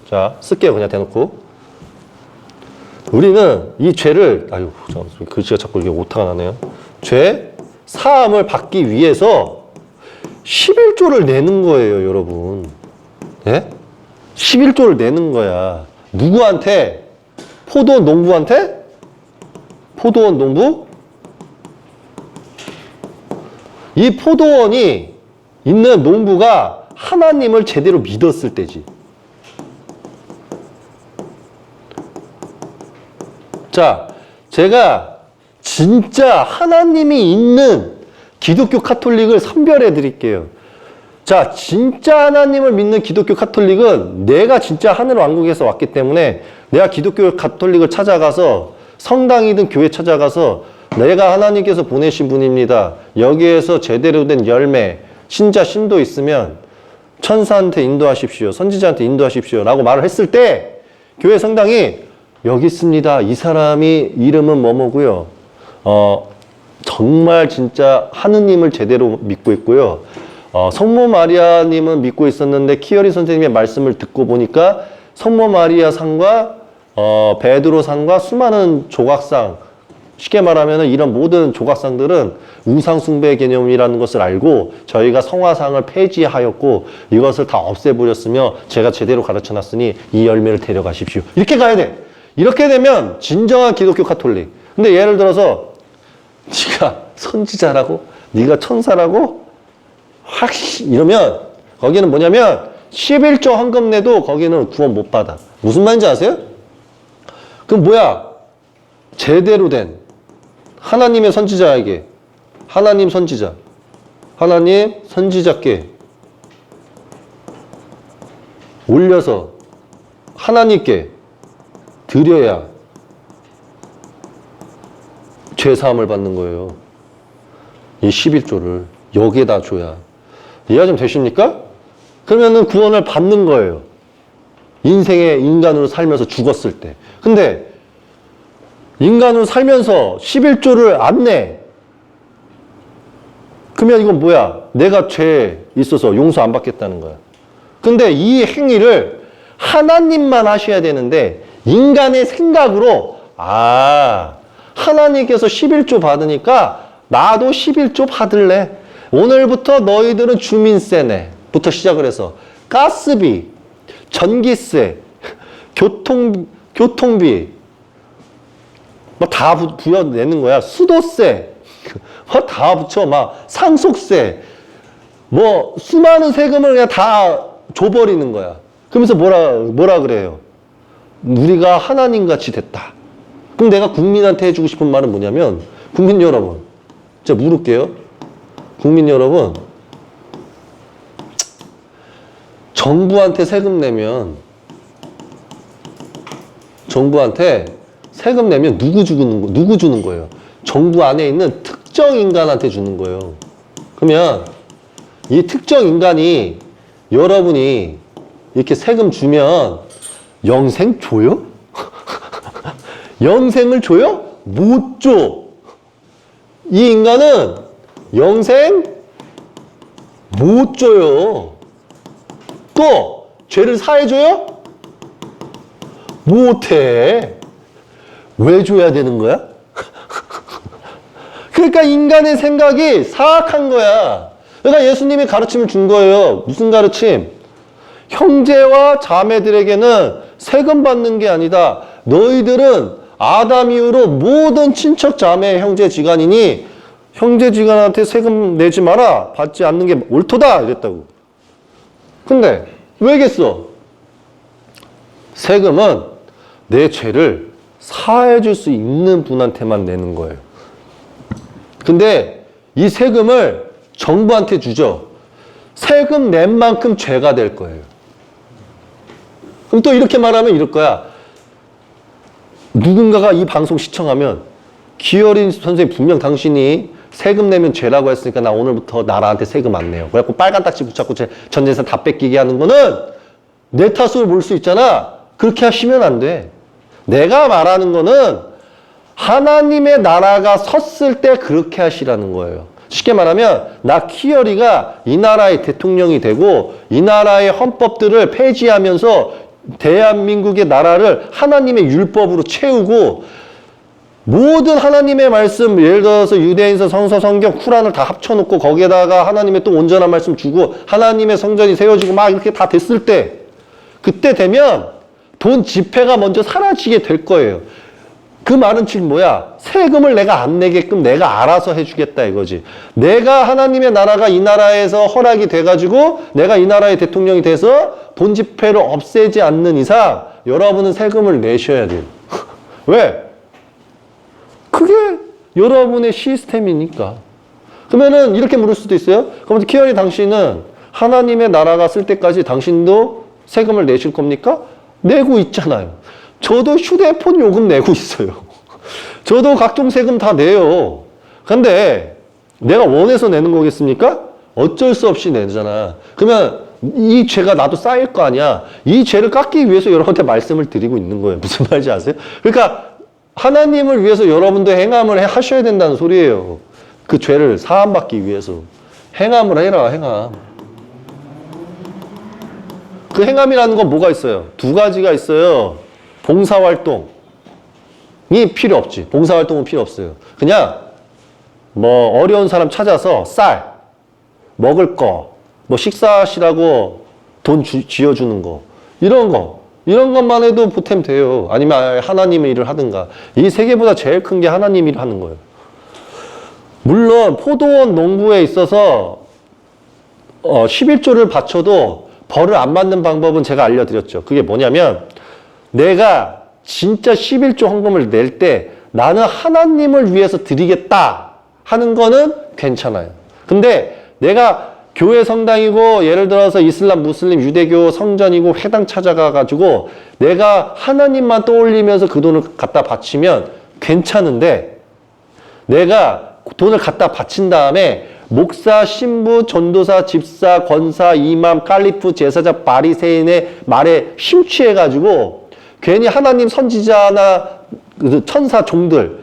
자, 쓸게요. 그냥 대놓고. 우리는 이 죄를 글씨가 자꾸 이게 오타가 나네요. 죄 사함을 받기 위해서 11조를 내는 거예요, 여러분. 예? 11조를 내는 거야. 누구한테? 포도원 농부한테? 포도원 농부? 이 포도원이 있는 농부가 하나님을 제대로 믿었을 때지. 자, 제가 진짜 하나님이 있는 기독교 카톨릭을 선별해 드릴게요. 자, 진짜 하나님을 믿는 기독교 카톨릭은 내가 진짜 하늘 왕국에서 왔기 때문에 내가 기독교 카톨릭을 찾아가서 성당이든 교회 찾아가서 내가 하나님께서 보내신 분입니다. 여기에서 제대로 된 열매, 신자 신도 있으면 천사한테 인도하십시오. 선지자한테 인도하십시오. 라고 말을 했을 때 교회 성당이 여기 있습니다. 이 사람이 이름은 뭐뭐고요. 정말 진짜 하느님을 제대로 믿고 있고요. 성모 마리아님은 믿고 있었는데 키어리 선생님의 말씀을 듣고 보니까 성모 마리아 상과 베드로 상과 수많은 조각상, 쉽게 말하면 이런 모든 조각상들은 우상 숭배 개념이라는 것을 알고 저희가 성화상을 폐지하였고 이것을 다 없애버렸으며 제가 제대로 가르쳐놨으니 이 열매를 데려가십시오. 이렇게 가야 돼. 이렇게 되면 진정한 기독교 카톨릭. 근데 예를 들어서 네가 선지자라고? 네가 천사라고? 확 이러면 거기는 뭐냐면 11조 헌금 내도 거기는 구원 못 받아. 무슨 말인지 아세요? 그럼 뭐야? 제대로 된 하나님의 선지자에게 하나님 선지자께 올려서 하나님께 드려야 죄사함을 받는 거예요. 이 11조를 여기에다 줘야. 이해가 좀 되십니까? 그러면은 구원을 받는 거예요. 인생의 인간으로 살면서 죽었을 때. 근데 인간으로 살면서 11조를 안 내. 그러면 이건 뭐야? 내가 죄에 있어서 용서 안 받겠다는 거야. 근데 이 행위를 하나님만 하셔야 되는데 인간의 생각으로 하나님께서 11조 받으니까 나도 11조 받을래. 오늘부터 너희들은 주민세네 부터 시작을 해서 가스비, 전기세, 교통비 뭐 다 부여내는 거야. 수도세 뭐 다 붙여. 막 상속세 뭐 수많은 세금을 그냥 다 줘버리는 거야. 그러면서 뭐라 그래요? 우리가 하나님같이 됐다. 그럼 내가 국민한테 해주고 싶은 말은 뭐냐면 국민 여러분 제가 물을게요. 국민 여러분 정부한테 세금 내면 누구 주는 거예요? 정부 안에 있는 특정 인간한테 주는 거예요. 그러면 이 특정 인간이 여러분이 이렇게 세금 주면 영생 줘요? 영생을 줘요? 못 줘. 이 인간은 영생 못 줘요. 또 죄를 사해줘요? 못해. 왜 줘야 되는 거야? 그러니까 인간의 생각이 사악한 거야. 그러니까 예수님이 가르침을 준 거예요. 무슨 가르침? 형제와 자매들에게는 세금 받는 게 아니다. 너희들은 아담 이후로 모든 친척 자매 형제지간이니 형제지간한테 세금 내지 마라. 받지 않는 게 옳도다. 이랬다고. 근데 왜겠어? 세금은 내 죄를 사해줄 수 있는 분한테만 내는 거예요. 근데 이 세금을 정부한테 주죠. 세금 낸 만큼 죄가 될 거예요. 그럼 또 이렇게 말하면 이럴 거야. 누군가가 이 방송 시청하면 기어린 선생님 분명 당신이 세금 내면 죄라고 했으니까 나 오늘부터 나라한테 세금 안 내요. 그래갖고 빨간 딱지 붙잡고 제 전 재산 다 뺏기게 하는 거는 내 탓으로 볼 수 있잖아. 그렇게 하시면 안 돼. 내가 말하는 거는 하나님의 나라가 섰을 때 그렇게 하시라는 거예요. 쉽게 말하면 나 키어리가 이 나라의 대통령이 되고 이 나라의 헌법들을 폐지하면서 대한민국의 나라를 하나님의 율법으로 채우고 모든 하나님의 말씀, 예를 들어서 유대인서, 성서, 성경, 쿠란을 다 합쳐놓고 거기에다가 하나님의 또 온전한 말씀 주고 하나님의 성전이 세워지고 막 이렇게 다 됐을 때 그때 되면 돈 지폐가 먼저 사라지게 될 거예요. 그 말은 지금 뭐야? 세금을 내가 안 내게끔 내가 알아서 해주겠다 이거지. 내가 하나님의 나라가 이 나라에서 허락이 돼가지고 내가 이 나라의 대통령이 돼서 돈 지폐를 없애지 않는 이상 여러분은 세금을 내셔야 돼요. 왜? 그게 여러분의 시스템이니까. 그러면은 이렇게 물을 수도 있어요. 그럼 키어리 당신은 하나님의 나라가 쓸 때까지 당신도 세금을 내실 겁니까? 내고 있잖아요. 저도 휴대폰 요금 내고 있어요. 저도 각종 세금 다 내요. 근데 내가 원해서 내는 거겠습니까? 어쩔 수 없이 내잖아. 그러면 이 죄가 나도 쌓일 거 아니야. 이 죄를 깎기 위해서 여러분한테 말씀을 드리고 있는 거예요. 무슨 말인지 아세요? 그러니까 하나님을 위해서 여러분도 행함을 하셔야 된다는 소리예요. 그 죄를 사함받기 위해서. 행함을 해라, 행함. 그 행함이라는 건 뭐가 있어요? 두 가지가 있어요. 봉사활동이 필요 없지. 봉사활동은 필요 없어요. 그냥 뭐 어려운 사람 찾아서 쌀, 먹을 거, 뭐 식사하시라고 돈 쥐어주는 거 이런 것만 해도 보탬 돼요. 아니면 하나님의 일을 하든가. 이 세 개보다 제일 큰 게 하나님 일을 하는 거예요. 물론 포도원 농부에 있어서 11조를 바쳐도 벌을 안 받는 방법은 제가 알려드렸죠. 그게 뭐냐면 내가 진짜 11조 헌금을 낼 때 나는 하나님을 위해서 드리겠다 하는 거는 괜찮아요. 근데 내가 교회 성당이고 예를 들어서 이슬람, 무슬림, 유대교 성전이고 회당 찾아가가지고 내가 하나님만 떠올리면서 그 돈을 갖다 바치면 괜찮은데 내가 돈을 갖다 바친 다음에 목사, 신부, 전도사, 집사, 권사, 이맘, 칼리프, 제사장, 바리새인의 말에 심취해가지고 괜히 하나님 선지자나 천사 종들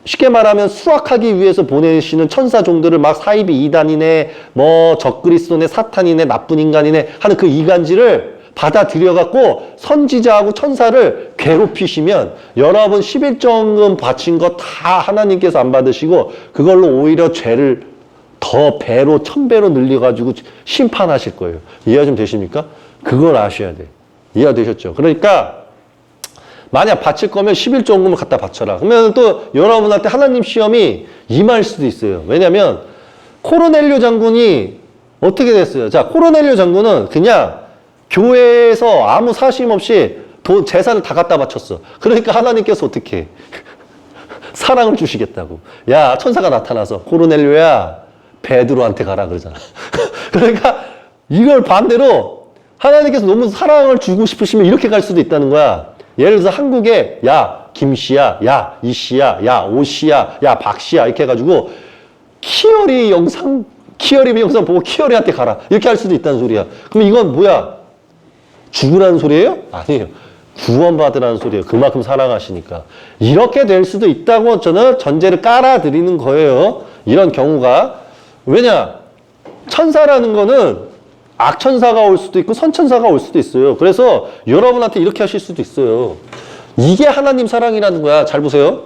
쉽게 말하면 수학하기 위해서 보내시는 천사 종들을 막 사이비 이단이네 뭐 적그리스도네 사탄이네 나쁜 인간이네 하는 그 이간질을 받아들여갖고 선지자하고 천사를 괴롭히시면 여러분 11조금 바친 거 다 하나님께서 안 받으시고 그걸로 오히려 죄를 더 배로 1000배로 늘려가지고 심판하실 거예요. 이해가 좀 되십니까? 그걸 아셔야 돼. 이해가 되셨죠? 그러니까 만약 바칠 거면 11조금을 갖다 바쳐라. 그러면 또 여러분한테 하나님 시험이 임할 수도 있어요. 왜냐면 코르넬료 장군이 어떻게 됐어요? 자, 코르넬료 장군은 그냥 교회에서 아무 사심 없이 재산을 다 갖다 바쳤어. 그러니까 하나님께서 어떻게 해? 사랑을 주시겠다고. 야, 천사가 나타나서 코르넬료야 베드로한테 가라 그러잖아. 그러니까 이걸 반대로 하나님께서 너무 사랑을 주고 싶으시면 이렇게 갈 수도 있다는 거야. 예를 들어서 한국에 야 김씨야, 야 이씨야, 야 오씨야, 야 박씨야 이렇게 해가지고 키어리 영상 보고 키어리한테 가라 이렇게 할 수도 있다는 소리야. 그럼 이건 뭐야? 죽으라는 소리예요? 아니에요. 구원받으라는 소리예요. 그만큼 사랑하시니까. 이렇게 될 수도 있다고 저는 전제를 깔아드리는 거예요. 이런 경우가. 왜냐? 천사라는 거는 악천사가 올 수도 있고 선천사가 올 수도 있어요. 그래서 여러분한테 이렇게 하실 수도 있어요. 이게 하나님 사랑이라는 거야. 잘 보세요.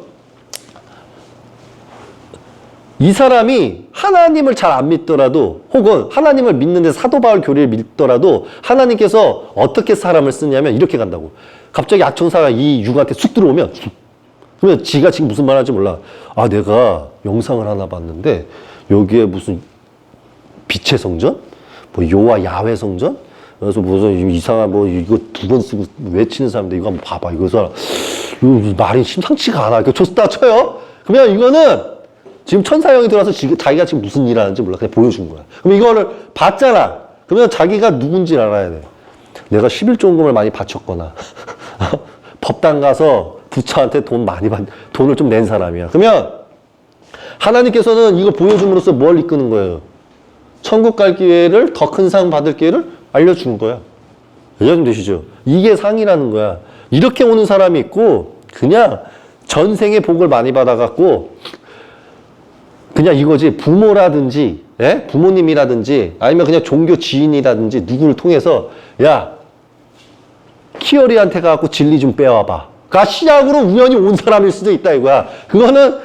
이 사람이 하나님을 잘 안 믿더라도 혹은 하나님을 믿는데 사도 바울 교리를 믿더라도 하나님께서 어떻게 사람을 쓰냐면 이렇게 간다고. 갑자기 악천사가 이 육한테 쑥 들어오면 그러면 지가 지금 무슨 말 하는지 몰라. 아, 내가 영상을 하나 봤는데 여기에 무슨 빛의 성전? 뭐 여호와 야훼 성전? 그래서 무슨 이상한 뭐 이거 두 번 쓰고 외치는 사람들 이거 한번 봐봐. 이거 이 말이 심상치가 않아. 좋다 쳐요. 그러면 이거는 지금 천사형이 들어와서 자기가 지금 무슨 일 하는지 몰라. 그냥 보여준 거야. 그럼 이거를 봤잖아. 그러면 자기가 누군지 알아야 돼. 내가 11조원금을 많이 바쳤거나 법당 가서 부처한테 돈을 좀 낸 사람이야. 그러면 하나님께서는 이거 보여줌으로써 뭘 이끄는 거예요? 천국 갈 기회를, 더 큰 상 받을 기회를 알려주는 거야. 이해좀 되시죠? 이게 상이라는 거야. 이렇게 오는 사람이 있고 그냥 전생에 복을 많이 받아갖고 그냥 이거지. 부모라든지 부모님이라든지 아니면 그냥 종교 지인이라든지 누구를 통해서 야 키어리한테 가갖고 진리 좀 빼와봐. 가 시작으로 우연히 온 사람일 수도 있다 이거야. 그거는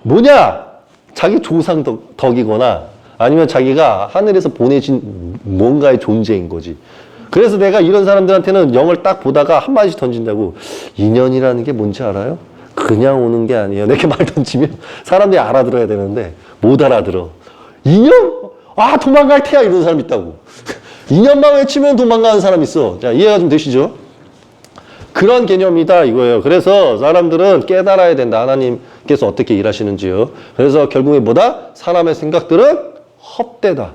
뭐냐? 자기 조상 덕이거나 아니면 자기가 하늘에서 보내진 뭔가의 존재인 거지. 그래서 내가 이런 사람들한테는 영을 딱 보다가 한마디씩 던진다고. 인연이라는 게 뭔지 알아요? 그냥 오는 게 아니에요. 이렇게 말 던지면 사람들이 알아들어야 되는데 못 알아들어. 인연? 아 도망갈 테야 이런 사람 있다고. 인연만 외치면 도망가는 사람 있어. 자, 이해가 좀 되시죠? 그런 개념이다 이거예요. 그래서 사람들은 깨달아야 된다. 하나님께서 어떻게 일하시는지요. 그래서 결국에 뭐다? 사람의 생각들은 헛되다.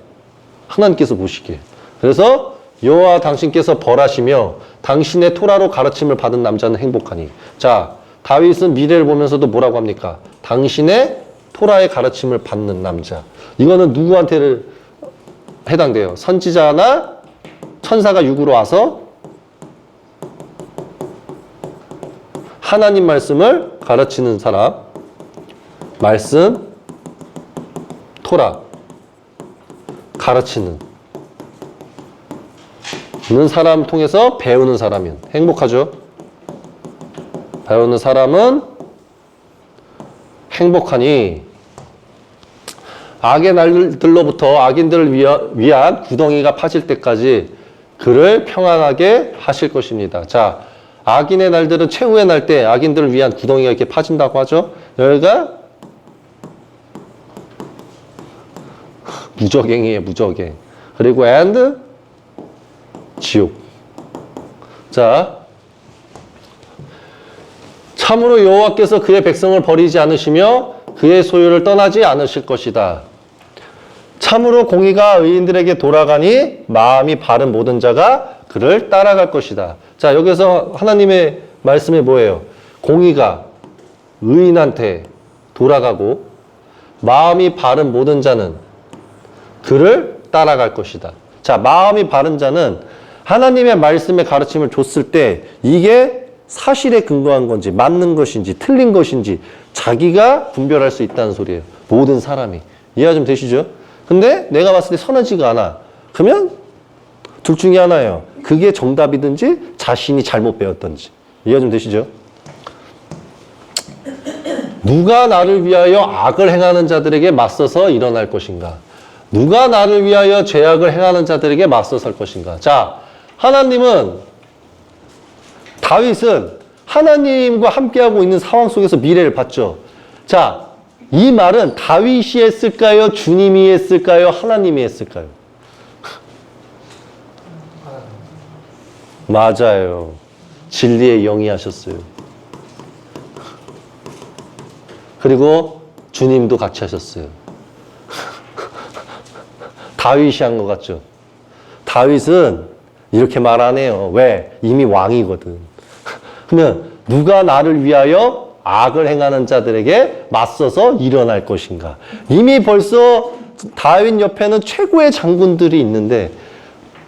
하나님께서 보시기에. 그래서 여호와 당신께서 벌하시며 당신의 토라로 가르침을 받은 남자는 행복하니. 자, 다윗은 미래를 보면서도 뭐라고 합니까? 당신의 토라의 가르침을 받는 남자. 이거는 누구한테 해당돼요? 선지자나 천사가 육으로 와서 하나님 말씀을 가르치는 사람. 말씀, 토라. 가르치는 사람 통해서 배우는 사람이면 행복하죠. 배우는 사람은 행복하니 악의 날들로부터 악인들을 위한 구덩이가 파질 때까지 그를 평안하게 하실 것입니다. 자, 악인의 날들은 최후의 날 때 악인들을 위한 구덩이가 이렇게 파진다고 하죠. 여기가 무적행이에요, 무적행. 그리고 and 지옥. 자, 참으로 여호와께서 그의 백성을 버리지 않으시며 그의 소유를 떠나지 않으실 것이다. 참으로 공의가 의인들에게 돌아가니 마음이 바른 모든 자가 그를 따라갈 것이다. 자, 여기서 하나님의 말씀이 뭐예요? 공의가 의인한테 돌아가고 마음이 바른 모든 자는 그를 따라갈 것이다. 자, 마음이 바른 자는 하나님의 말씀의 가르침을 줬을 때 이게 사실에 근거한 건지 맞는 것인지 틀린 것인지 자기가 분별할 수 있다는 소리예요. 모든 사람이. 이해가 좀 되시죠? 근데 내가 봤을 때 선하지가 않아. 그러면 둘 중에 하나예요. 그게 정답이든지 자신이 잘못 배웠든지. 이해가 좀 되시죠? 누가 나를 위하여 악을 행하는 자들에게 맞서서 일어날 것인가? 누가 나를 위하여 죄악을 행하는 자들에게 맞서 설 것인가? 자, 다윗은 하나님과 함께하고 있는 상황 속에서 미래를 봤죠. 자, 이 말은 다윗이 했을까요? 주님이 했을까요? 하나님이 했을까요? 맞아요. 진리의 영이 하셨어요. 그리고 주님도 같이 하셨어요. 다윗이 한 것 같죠? 다윗은 이렇게 말 안 해요. 왜? 이미 왕이거든. 그러면 누가 나를 위하여 악을 행하는 자들에게 맞서서 일어날 것인가? 이미 벌써 다윗 옆에는 최고의 장군들이 있는데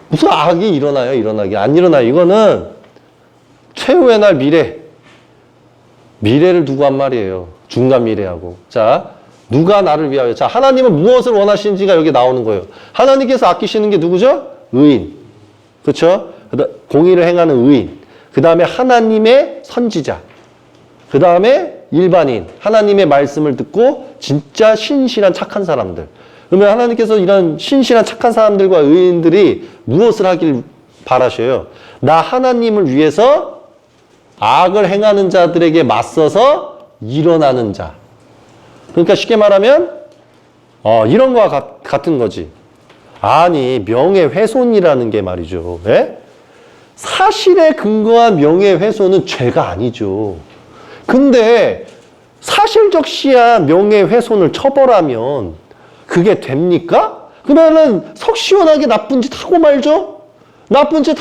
무슨 악이 일어나요? 일어나기 안 일어나요. 이거는 최후의 날 미래를 두고 한 말이에요. 중간 미래하고. 자, 누가 나를 위하여. 자, 하나님은 무엇을 원하시는지가 여기 나오는 거예요. 하나님께서 아끼시는 게 누구죠? 의인. 그렇죠? 공의를 행하는 의인. 그 다음에 하나님의 선지자. 그 다음에 일반인. 하나님의 말씀을 듣고 진짜 신실한 착한 사람들. 그러면 하나님께서 이런 신실한 착한 사람들과 의인들이 무엇을 하길 바라셔요? 나 하나님을 위해서 악을 행하는 자들에게 맞서서 일어나는 자. 그러니까 쉽게 말하면 이런 거와 같은 거지. 아니, 명예훼손이라는 게 말이죠. 예? 사실에 근거한 명예훼손은 죄가 아니죠. 근데 사실적시한 명예훼손을 처벌하면 그게 됩니까? 그러면은 속 시원하게 나쁜 짓 하고 말죠? 나쁜 짓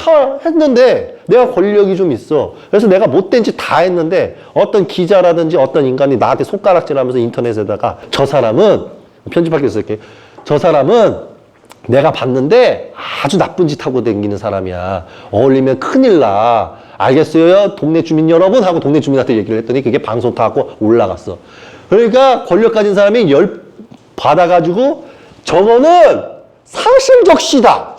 했는데 내가 권력이 좀 있어. 그래서 내가 못된 짓 다 했는데 어떤 기자라든지 어떤 인간이 나한테 손가락질하면서 인터넷에다가 저 사람은 편집하기 쓸게. 저 사람은 내가 봤는데 아주 나쁜 짓 하고 다니는 사람이야. 어울리면 큰일 나. 알겠어요? 동네 주민 여러분 하고 동네 주민한테 얘기를 했더니 그게 방송 타고 올라갔어. 그러니까 권력 가진 사람이 열 받아가지고 저거는 사실적시다.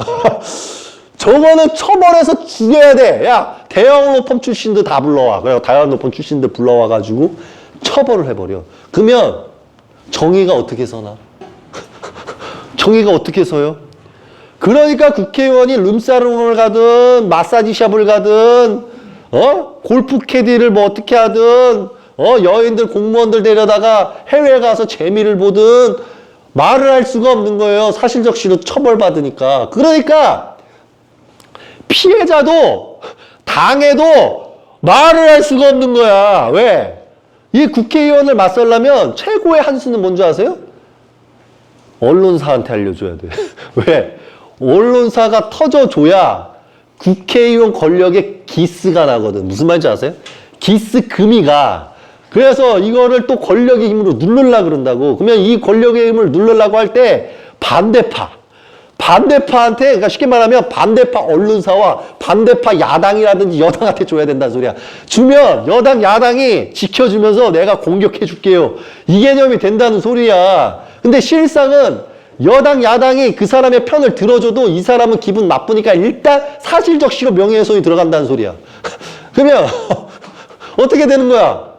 저거는 처벌해서 죽여야 돼. 야, 대형로펌 출신들 다 불러와. 그래서 대형로펌 출신들 불러와가지고 처벌을 해버려. 그러면 정의가 어떻게 서나? 정의가 어떻게 서요? 그러니까 국회의원이 룸사롱을 가든 마사지샵을 가든 골프 캐디를 뭐 어떻게 하든 여인들 공무원들 데려다가 해외 가서 재미를 보든 말을 할 수가 없는 거예요. 사실적시로 처벌받으니까. 그러니까 피해자도 당해도 말을 할 수가 없는 거야. 왜? 이 국회의원을 맞설려면 최고의 한 수는 뭔지 아세요? 언론사한테 알려줘야 돼. 왜? 언론사가 터져줘야 국회의원 권력에 기스가 나거든. 무슨 말인지 아세요? 기스 금이가. 그래서 이거를 또 권력의 힘으로 누르려고 그런다고. 그러면 이 권력의 힘을 누르려고 할 때 반대파한테, 그러니까 쉽게 말하면 반대파 언론사와 반대파 야당이라든지 여당한테 줘야 된다는 소리야. 주면 여당, 야당이 지켜주면서 내가 공격해 줄게요. 이 개념이 된다는 소리야. 근데 실상은 여당, 야당이 그 사람의 편을 들어줘도 이 사람은 기분 나쁘니까 일단 사실적시로 명예훼손이 들어간다는 소리야. 그러면 어떻게 되는 거야?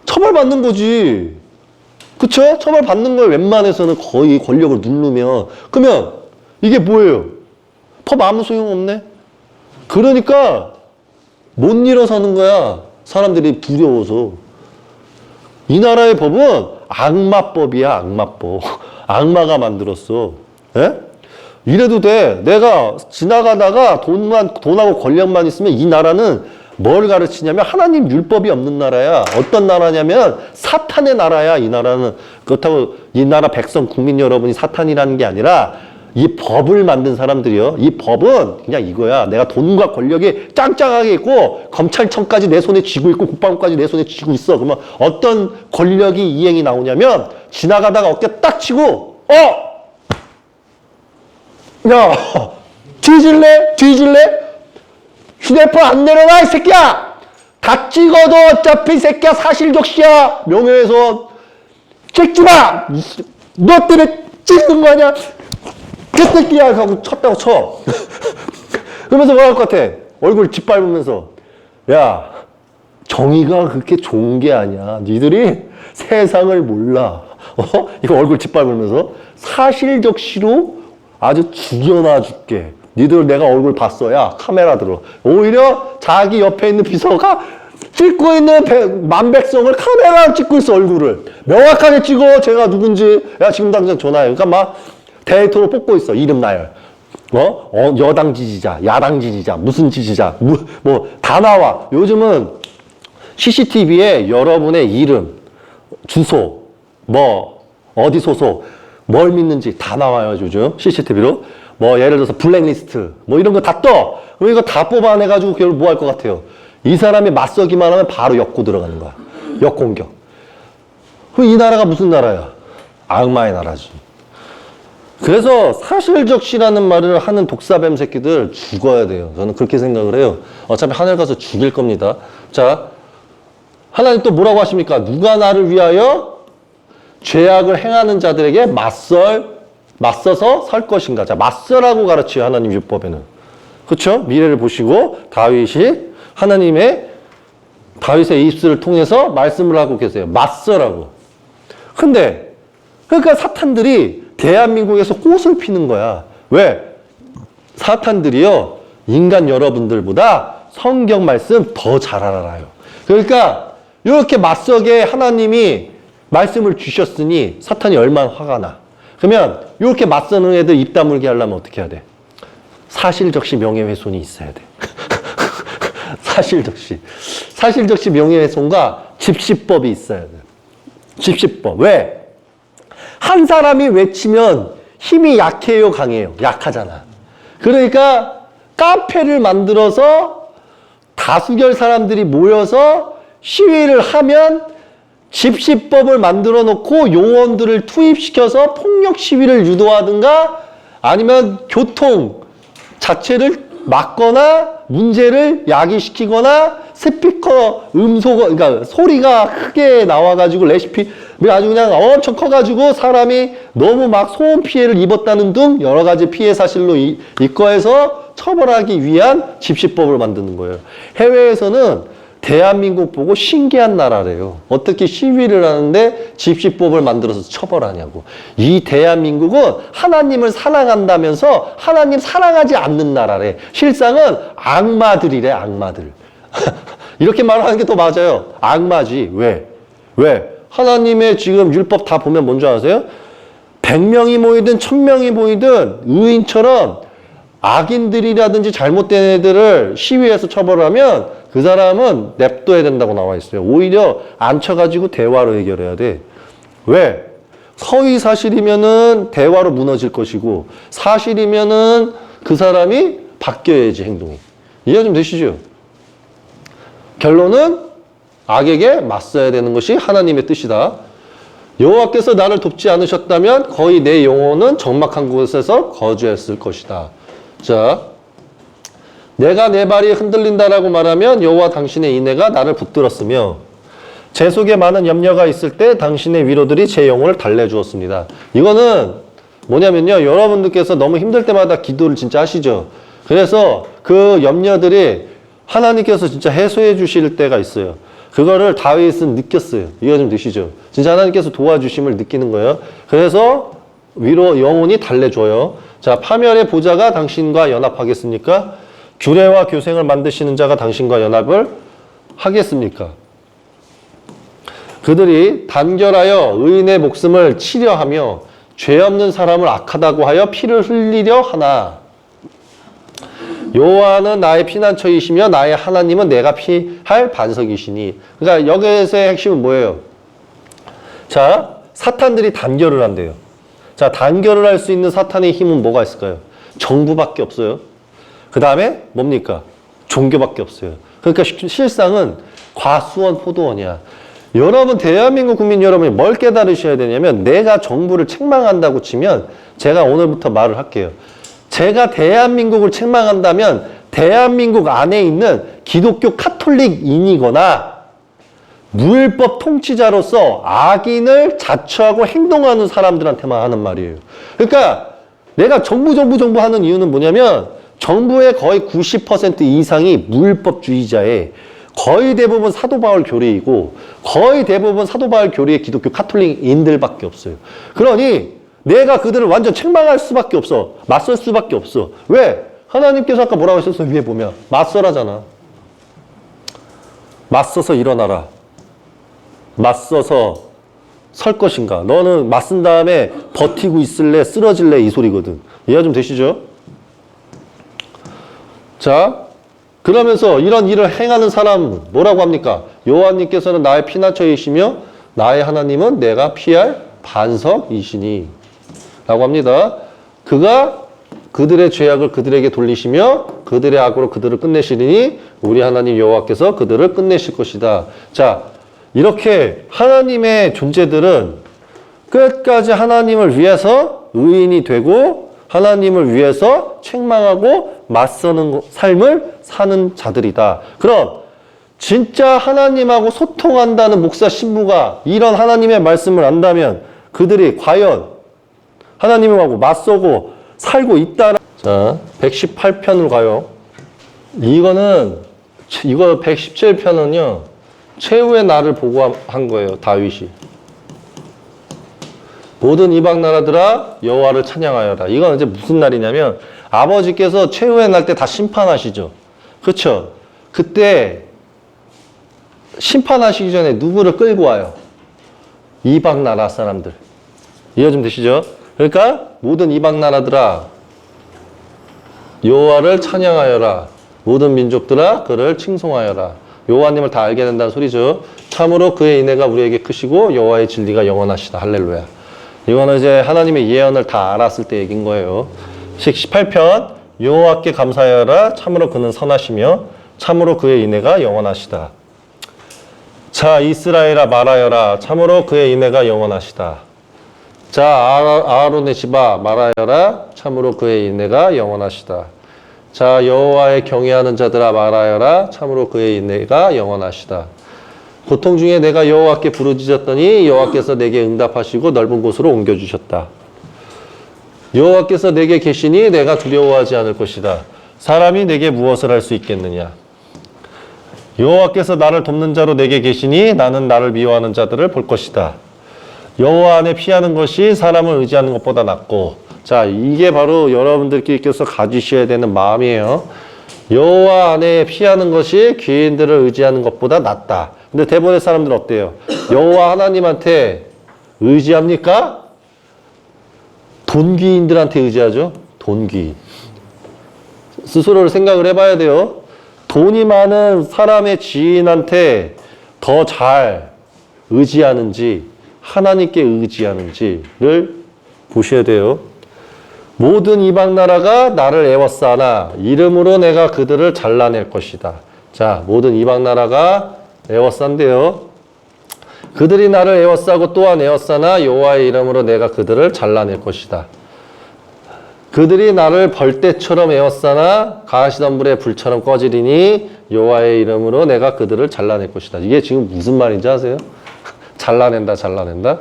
처벌받는 거지. 그쵸? 처벌받는 걸 웬만해서는 거의 권력을 누르면. 그러면 이게 뭐예요? 법 아무 소용없네? 그러니까 못 일어서는 거야. 사람들이 두려워서. 이 나라의 법은 악마법이야, 악마법. 악마가 만들었어. 예? 이래도 돼. 내가 지나가다가 돈하고 권력만 있으면 이 나라는 뭘 가르치냐면 하나님 율법이 없는 나라야. 어떤 나라냐면 사탄의 나라야, 이 나라는. 그렇다고 이 나라 백성, 국민 여러분이 사탄이라는 게 아니라 이 법을 만든 사람들이요. 이 법은 그냥 이거야. 내가 돈과 권력이 짱짱하게 있고 검찰청까지 내 손에 쥐고 있고 국방부까지 내 손에 쥐고 있어. 그러면 어떤 권력이 이행이 나오냐면 지나가다가 어깨 딱 치고 야, 뒤질래? 휴대폰 안 내려놔, 이 새끼야! 다 찍어도 어차피 이 새끼야 사실적시야! 명예훼손! 찍지 마! 너 때문에 찍는 거 아니야? 그 새끼야! 하고 쳤다고 쳐. 그러면서 뭐 할 것 같아? 얼굴 짓밟으면서. 야, 정의가 그렇게 좋은 게 아니야. 니들이 세상을 몰라. 이거 얼굴 짓밟으면서 사실적시로 아주 죽여놔 줄게. 니들 내가 얼굴 봤어야 카메라 들어. 오히려 자기 옆에 있는 비서가 찍고 있는 만백성을 카메라로 찍고 있어, 얼굴을. 명확하게 찍어. 제가 누군지. 야, 지금 당장 전화해. 그러니까 막 데이터로 뽑고 있어. 이름 나열. 여당 지지자, 야당 지지자, 무슨 지지자, 뭐 다 나와. 요즘은 CCTV에 여러분의 이름, 주소, 뭐 어디 소속, 뭘 믿는지 다 나와요, 요즘 CCTV로. 뭐 예를 들어서 블랙리스트 뭐 이런 거 다 떠. 그럼 이거 다 뽑아내가지고 결국 뭐 할 것 같아요? 이 사람이 맞서기만 하면 바로 엮고 들어가는 거야. 역공격. 그럼 이 나라가 무슨 나라야? 악마의 나라지. 그래서 사실적시라는 말을 하는 독사뱀 새끼들 죽어야 돼요. 저는 그렇게 생각을 해요. 어차피 하늘 가서 죽일 겁니다. 자, 하나님 또 뭐라고 하십니까? 누가 나를 위하여 죄악을 행하는 자들에게 맞서서 설 것인가. 자, 맞서라고 가르쳐요, 하나님 율법에는. 그렇죠? 미래를 보시고 다윗의 입술을 통해서 말씀을 하고 계세요. 맞서라고. 근데 그러니까 사탄들이 대한민국에서 꽃을 피는 거야. 왜? 사탄들이요, 인간 여러분들보다 성경 말씀 더 잘 알아요. 그러니까 이렇게 맞서게 하나님이 말씀을 주셨으니 사탄이 얼마나 화가 나. 그러면 이렇게 맞서는 애들 입 다물게 하려면 어떻게 해야 돼? 사실적시 명예훼손이 있어야 돼. 사실적시. 사실적시 명예훼손과 집시법이 있어야 돼요. 집시법. 왜? 한 사람이 외치면 힘이 약해요, 강해요? 약하잖아. 그러니까 카페를 만들어서 다수결 사람들이 모여서 시위를 하면 집시법을 만들어 놓고 요원들을 투입시켜서 폭력 시위를 유도하든가 아니면 교통 자체를 막거나 문제를 야기시키거나 스피커 그러니까 소리가 크게 나와가지고 레시피 아주 그냥 엄청 커가지고 사람이 너무 막 소음 피해를 입었다는 등 여러 가지 피해 사실로 입거해서 처벌하기 위한 집시법을 만드는 거예요. 해외에서는 대한민국 보고 신기한 나라래요. 어떻게 시위를 하는데 집시법을 만들어서 처벌하냐고. 이 대한민국은 하나님을 사랑한다면서 하나님 사랑하지 않는 나라래. 실상은 악마들이래, 악마들. 이렇게 말하는 게 더 맞아요. 악마지. 왜? 왜? 하나님의 지금 율법 다 보면 뭔지 아세요? 100명이 모이든 1000명이 모이든 의인처럼 악인들이라든지 잘못된 애들을 시위해서 처벌하면 그 사람은 냅둬야 된다고 나와 있어요. 오히려 앉혀가지고 대화로 해결해야 돼. 왜? 허위 사실이면은 대화로 무너질 것이고 사실이면은 그 사람이 바뀌어야지 행동이. 이해 좀 되시죠? 결론은 악에게 맞서야 되는 것이 하나님의 뜻이다. 여호와께서 나를 돕지 않으셨다면 거의 내 영혼은 적막한 곳에서 거주했을 것이다. 자, 내가 내 발이 흔들린다라고 말하면 여호와 당신의 인애가 나를 붙들었으며 제 속에 많은 염려가 있을 때 당신의 위로들이 제 영혼을 달래주었습니다. 이거는 뭐냐면요, 여러분들께서 너무 힘들 때마다 기도를 진짜 하시죠. 그래서 그 염려들이 하나님께서 진짜 해소해 주실 때가 있어요. 그거를 다윗은 느꼈어요. 이해가 좀 되시죠? 진짜 하나님께서 도와주심을 느끼는 거예요. 그래서 위로 영혼이 달래줘요. 자, 파멸의 보좌가 당신과 연합하겠습니까? 규례와 교생을 만드시는 자가 당신과 연합을 하겠습니까? 그들이 단결하여 의인의 목숨을 치려하며 죄 없는 사람을 악하다고 하여 피를 흘리려 하나. 여호와는 나의 피난처이시며 나의 하나님은 내가 피할 반석이시니. 그러니까 여기에서의 핵심은 뭐예요? 자, 사탄들이 단결을 한대요. 자, 단결을 할 수 있는 사탄의 힘은 뭐가 있을까요? 정부밖에 없어요. 그 다음에 뭡니까? 종교밖에 없어요. 그러니까 실상은 과수원 포도원이야. 여러분, 대한민국 국민 여러분이 뭘 깨달으셔야 되냐면 내가 정부를 책망한다고 치면 제가 오늘부터 말을 할게요. 제가 대한민국을 책망한다면 대한민국 안에 있는 기독교 카톨릭인이거나 무율법 통치자로서 악인을 자처하고 행동하는 사람들한테만 하는 말이에요. 그러니까 내가 정부 하는 이유는 뭐냐면 정부의 거의 90% 이상이 무율법주의자에 거의 대부분 사도 바울 교리이고 거의 대부분 사도 바울 교리의 기독교 카톨릭인들밖에 없어요. 그러니 내가 그들을 완전 책망할 수밖에 없어. 맞설 수밖에 없어. 왜? 하나님께서 아까 뭐라고 하셨어요? 위에 보면 맞설하잖아. 맞서서 일어나라. 맞서서 설 것인가? 너는 맞선 다음에 버티고 있을래? 쓰러질래? 이 소리거든. 이해가 좀 되시죠? 자, 그러면서 이런 일을 행하는 사람 뭐라고 합니까? 여호와님께서는 나의 피난처이시며 나의 하나님은 내가 피할 반석이시니 라고 합니다. 그가 그들의 죄악을 그들에게 돌리시며 그들의 악으로 그들을 끝내시리니 우리 하나님 여호와께서 그들을 끝내실 것이다. 자, 이렇게 하나님의 존재들은 끝까지 하나님을 위해서 의인이 되고 하나님을 위해서 책망하고 맞서는 삶을 사는 자들이다. 그럼 진짜 하나님하고 소통한다는 목사 신부가 이런 하나님의 말씀을 안다면 그들이 과연 하나님하고 맞서고 살고 있다. 자, 118편으로 가요. 이거 117편은요. 최후의 날을 보고 한 거예요. 다윗이. 모든 이방 나라들아 여호와를 찬양하여라. 이건 이제 무슨 날이냐면 아버지께서 최후의 날 때 다 심판하시죠. 그렇죠? 그때 심판하시기 전에 누구를 끌고 와요? 이방 나라 사람들. 이해 좀 되시죠? 그러니까 모든 이방 나라들아 여호와를 찬양하여라. 모든 민족들아 그를 칭송하여라. 여호와님을 다 알게 된다는 소리죠. 참으로 그의 인애가 우리에게 크시고 여호와의 진리가 영원하시다. 할렐루야. 이거는 이제 하나님의 예언을 다 알았을 때 얘기인 거예요. 18편 여호와께 감사하여라. 참으로 그는 선하시며 참으로 그의 인애가 영원하시다. 자, 이스라엘아 말하여라. 참으로 그의 인애가 영원하시다. 자, 아론의 집아 말하여라. 참으로 그의 인애가 영원하시다. 자, 여호와의 경외하는 자들아 말하여라. 참으로 그의 인애가 영원하시다. 고통 중에 내가 여호와께 부르짖었더니 여호와께서 내게 응답하시고 넓은 곳으로 옮겨주셨다. 여호와께서 내게 계시니 내가 두려워하지 않을 것이다. 사람이 내게 무엇을 할 수 있겠느냐. 여호와께서 나를 돕는 자로 내게 계시니 나는 나를 미워하는 자들을 볼 것이다. 여호와 안에 피하는 것이 사람을 의지하는 것보다 낫고, 자, 이게 바로 여러분들께서 가지셔야 되는 마음이에요. 여호와 안에 피하는 것이 귀인들을 의지하는 것보다 낫다. 근데 대부분의 사람들은 어때요? 여호와 하나님한테 의지합니까? 돈귀인들한테 의지하죠. 돈귀인. 스스로를 생각을 해봐야 돼요. 돈이 많은 사람의 지인한테 더 잘 의지하는지 하나님께 의지하는지를 보셔야 돼요. 모든 이방 나라가 나를 애워싸나 이름으로 내가 그들을 잘라낼 것이다. 자, 모든 이방 나라가 애워싼대요. 그들이 나를 애워싸고 또한 애워싸나 여호와의 이름으로 내가 그들을 잘라낼 것이다. 그들이 나를 벌떼처럼 애워싸나 가시덤불의 불처럼 꺼지리니 여호와의 이름으로 내가 그들을 잘라낼 것이다. 이게 지금 무슨 말인지 아세요? 잘라낸다, 잘라낸다.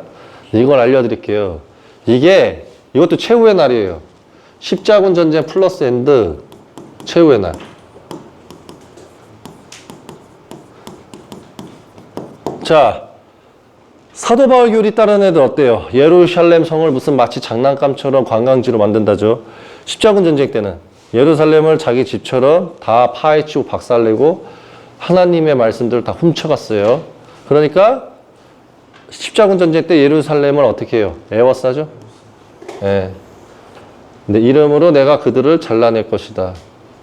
이걸 알려드릴게요. 이것도 최후의 날이에요. 십자군 전쟁 플러스 엔드 최후의 날. 자, 사도 바울 교리 따르는 애들 어때요? 예루살렘 성을 무슨 마치 장난감처럼 관광지로 만든다죠. 십자군 전쟁 때는 예루살렘을 자기 집처럼 다 파헤치고 박살내고 하나님의 말씀들을 다 훔쳐갔어요. 그러니까 십자군 전쟁 때 예루살렘을 어떻게 해요? 애워싸죠. 예. 근데 이름으로 내가 그들을 잘라낼 것이다.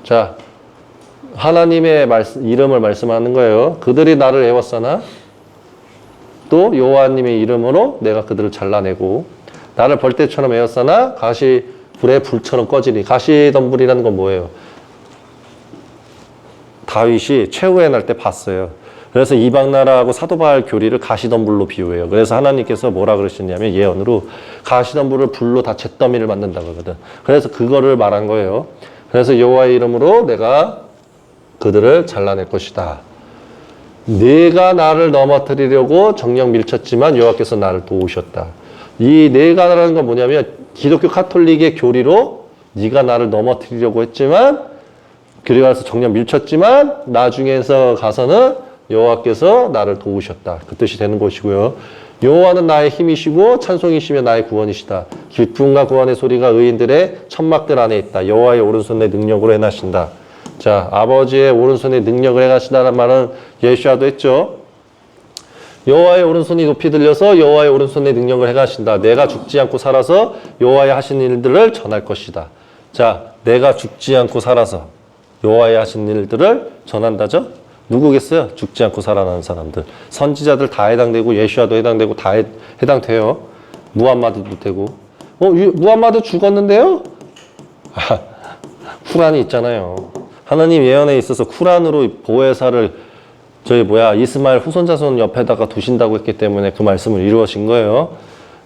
자, 하나님의 이름을 말씀하는 거예요. 그들이 나를 애워싸나 또 여호와님의 이름으로 내가 그들을 잘라내고 나를 벌떼처럼 애워싸나 가시불의 불처럼 꺼지니. 가시덤불이라는 건 뭐예요? 다윗이 최후의 날 때 봤어요. 그래서 이방 나라하고 사도 바울 교리를 가시덤불로 비유해요. 그래서 하나님께서 뭐라 그러셨냐면 예언으로 가시덤불을 불로 다 잿더미를 만든다고 하거든. 그래서 그거를 말한 거예요. 그래서 여호와의 이름으로 내가 그들을 잘라낼 것이다. 내가 나를 넘어뜨리려고 정녕 밀쳤지만 여호와께서 나를 도우셨다. 이 내가라는 건 뭐냐면 기독교 카톨릭의 교리로 네가 나를 넘어뜨리려고 했지만 교리 가서 정녕 밀쳤지만 나중에서 가서는 여호와께서 나를 도우셨다. 그 뜻이 되는 것이고요. 여호와는 나의 힘이시고 찬송이시며 나의 구원이시다. 기쁨과 구원의 소리가 의인들의 천막들 안에 있다. 여호와의 오른손의 능력으로 행하신다. 자, 아버지의 오른손의 능력을 행하신다는 말은 예수야도 했죠. 여호와의 오른손이 높이 들려서 여호와의 오른손의 능력을 행하신다. 내가 죽지 않고 살아서 여호와의 하신 일들을 전할 것이다. 자, 내가 죽지 않고 살아서 여호와의 하신 일들을 전한다죠. 누구겠어요? 죽지 않고 살아나는 사람들. 선지자들 다 해당되고 예수야도 해당되고 다 해당돼요. 무함마드도 되고. 무함마드 죽었는데요? 쿠란이 있잖아요. 하나님 예언에 있어서 쿠란으로 보혜사를 이스마엘 후손자손 옆에다가 두신다고 했기 때문에 그 말씀을 이루어진 거예요.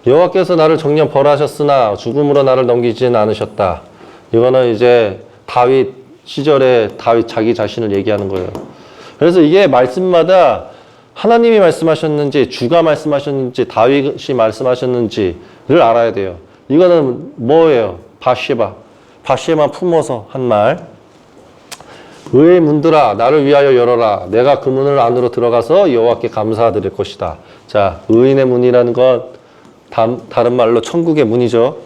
여호와께서 나를 정녕 벌하셨으나 죽음으로 나를 넘기지는 않으셨다. 이거는 이제 다윗 시절에 다윗 자기 자신을 얘기하는 거예요. 그래서 이게 말씀마다 하나님이 말씀하셨는지 주가 말씀하셨는지 다윗이 말씀하셨는지를 알아야 돼요. 이거는 뭐예요? 바쉐바 품어서 한 말. 의의 문들아 나를 위하여 열어라. 내가 그 문을 안으로 들어가서 여호와께 감사드릴 것이다. 자, 의인의 문이라는 건 다른 말로 천국의 문이죠.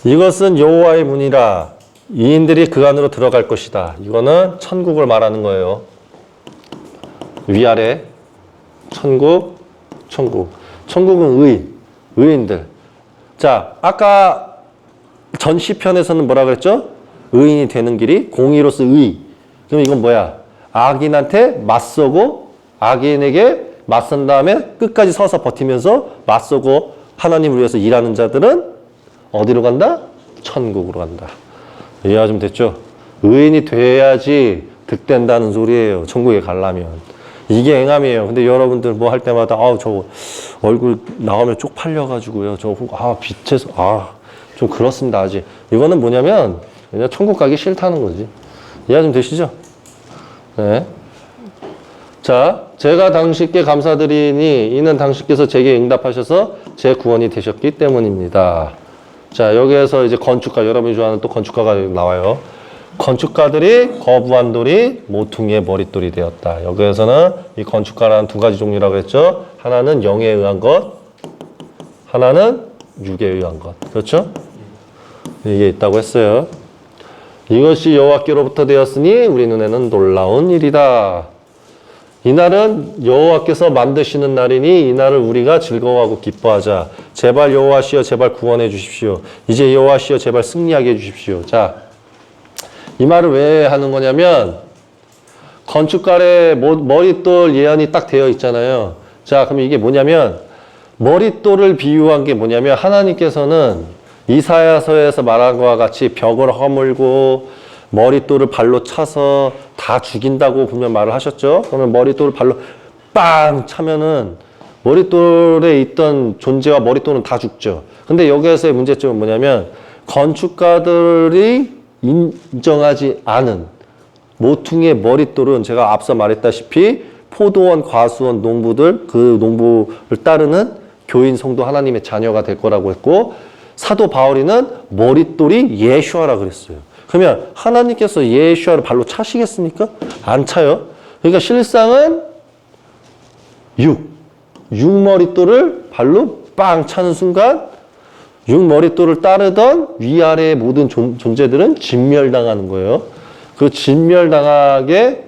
이것은 여호와의 문이라. 이인들이 그 안으로 들어갈 것이다. 이거는 천국을 말하는 거예요. 위아래 천국. 천국은 의인들. 자, 아까 전 시편에서는 뭐라 그랬죠? 의인이 되는 길이 공의로서 의. 그럼 이건 뭐야? 악인한테 맞서고 악인에게 맞선 다음에 끝까지 서서 버티면서 맞서고 하나님을 위해서 일하는 자들은 어디로 간다? 천국으로 간다. 이해가 좀 됐죠? 의인이 돼야지 득된다는 소리예요. 천국에 가려면. 이게 행함이에요. 근데 여러분들 뭐 할 때마다 저 얼굴 나오면 쪽팔려가지고요. 빛에서 좀 그렇습니다. 아직. 이거는 뭐냐면 그냥 천국 가기 싫다는 거지. 이해가 좀 되시죠? 네. 자, 제가 당신께 감사드리니 이는 당신께서 제게 응답하셔서 제 구원이 되셨기 때문입니다. 자, 여기에서 이제 건축가, 여러분이 좋아하는 또 건축가가 나와요. 건축가들이 거부한 돌이 모퉁이의 머릿돌이 되었다. 여기에서는 이 건축가라는 두 가지 종류라고 했죠. 하나는 영에 의한 것, 하나는 육에 의한 것. 그렇죠? 이게 있다고 했어요. 이것이 여호와께로부터 되었으니 우리 눈에는 놀라운 일이다. 이날은 여호와께서 만드시는 날이니 이 날을 우리가 즐거워하고 기뻐하자. 제발 여호와시여 제발 구원해 주십시오. 이제 여호와시여 제발 승리하게 해 주십시오. 자, 이 말을 왜 하는 거냐면 건축가의 머릿돌 예언이 딱 되어 있잖아요. 자, 그럼 이게 뭐냐면 머릿돌을 비유한 게 뭐냐면 하나님께서는 이사야서에서 말한 것과 같이 벽을 허물고 머릿돌을 발로 차서 다 죽인다고 분명 말을 하셨죠. 그러면 머릿돌을 발로 빵 차면은 머릿돌에 있던 존재와 머릿돌은 다 죽죠. 근데 여기에서의 문제점은 뭐냐면 건축가들이 인정하지 않은 모퉁이의 머릿돌은 제가 앞서 말했다시피 포도원, 과수원, 농부들 그 농부를 따르는 교인 성도 하나님의 자녀가 될 거라고 했고 사도 바울이는 머릿돌이 예수아라 그랬어요. 그러면 하나님께서 예수아를 발로 차시겠습니까? 안 차요. 그러니까 실상은 육머릿돌을 발로 빵 차는 순간 육머릿돌을 따르던 위아래의 모든 존재들은 진멸당하는 거예요. 그 진멸당하게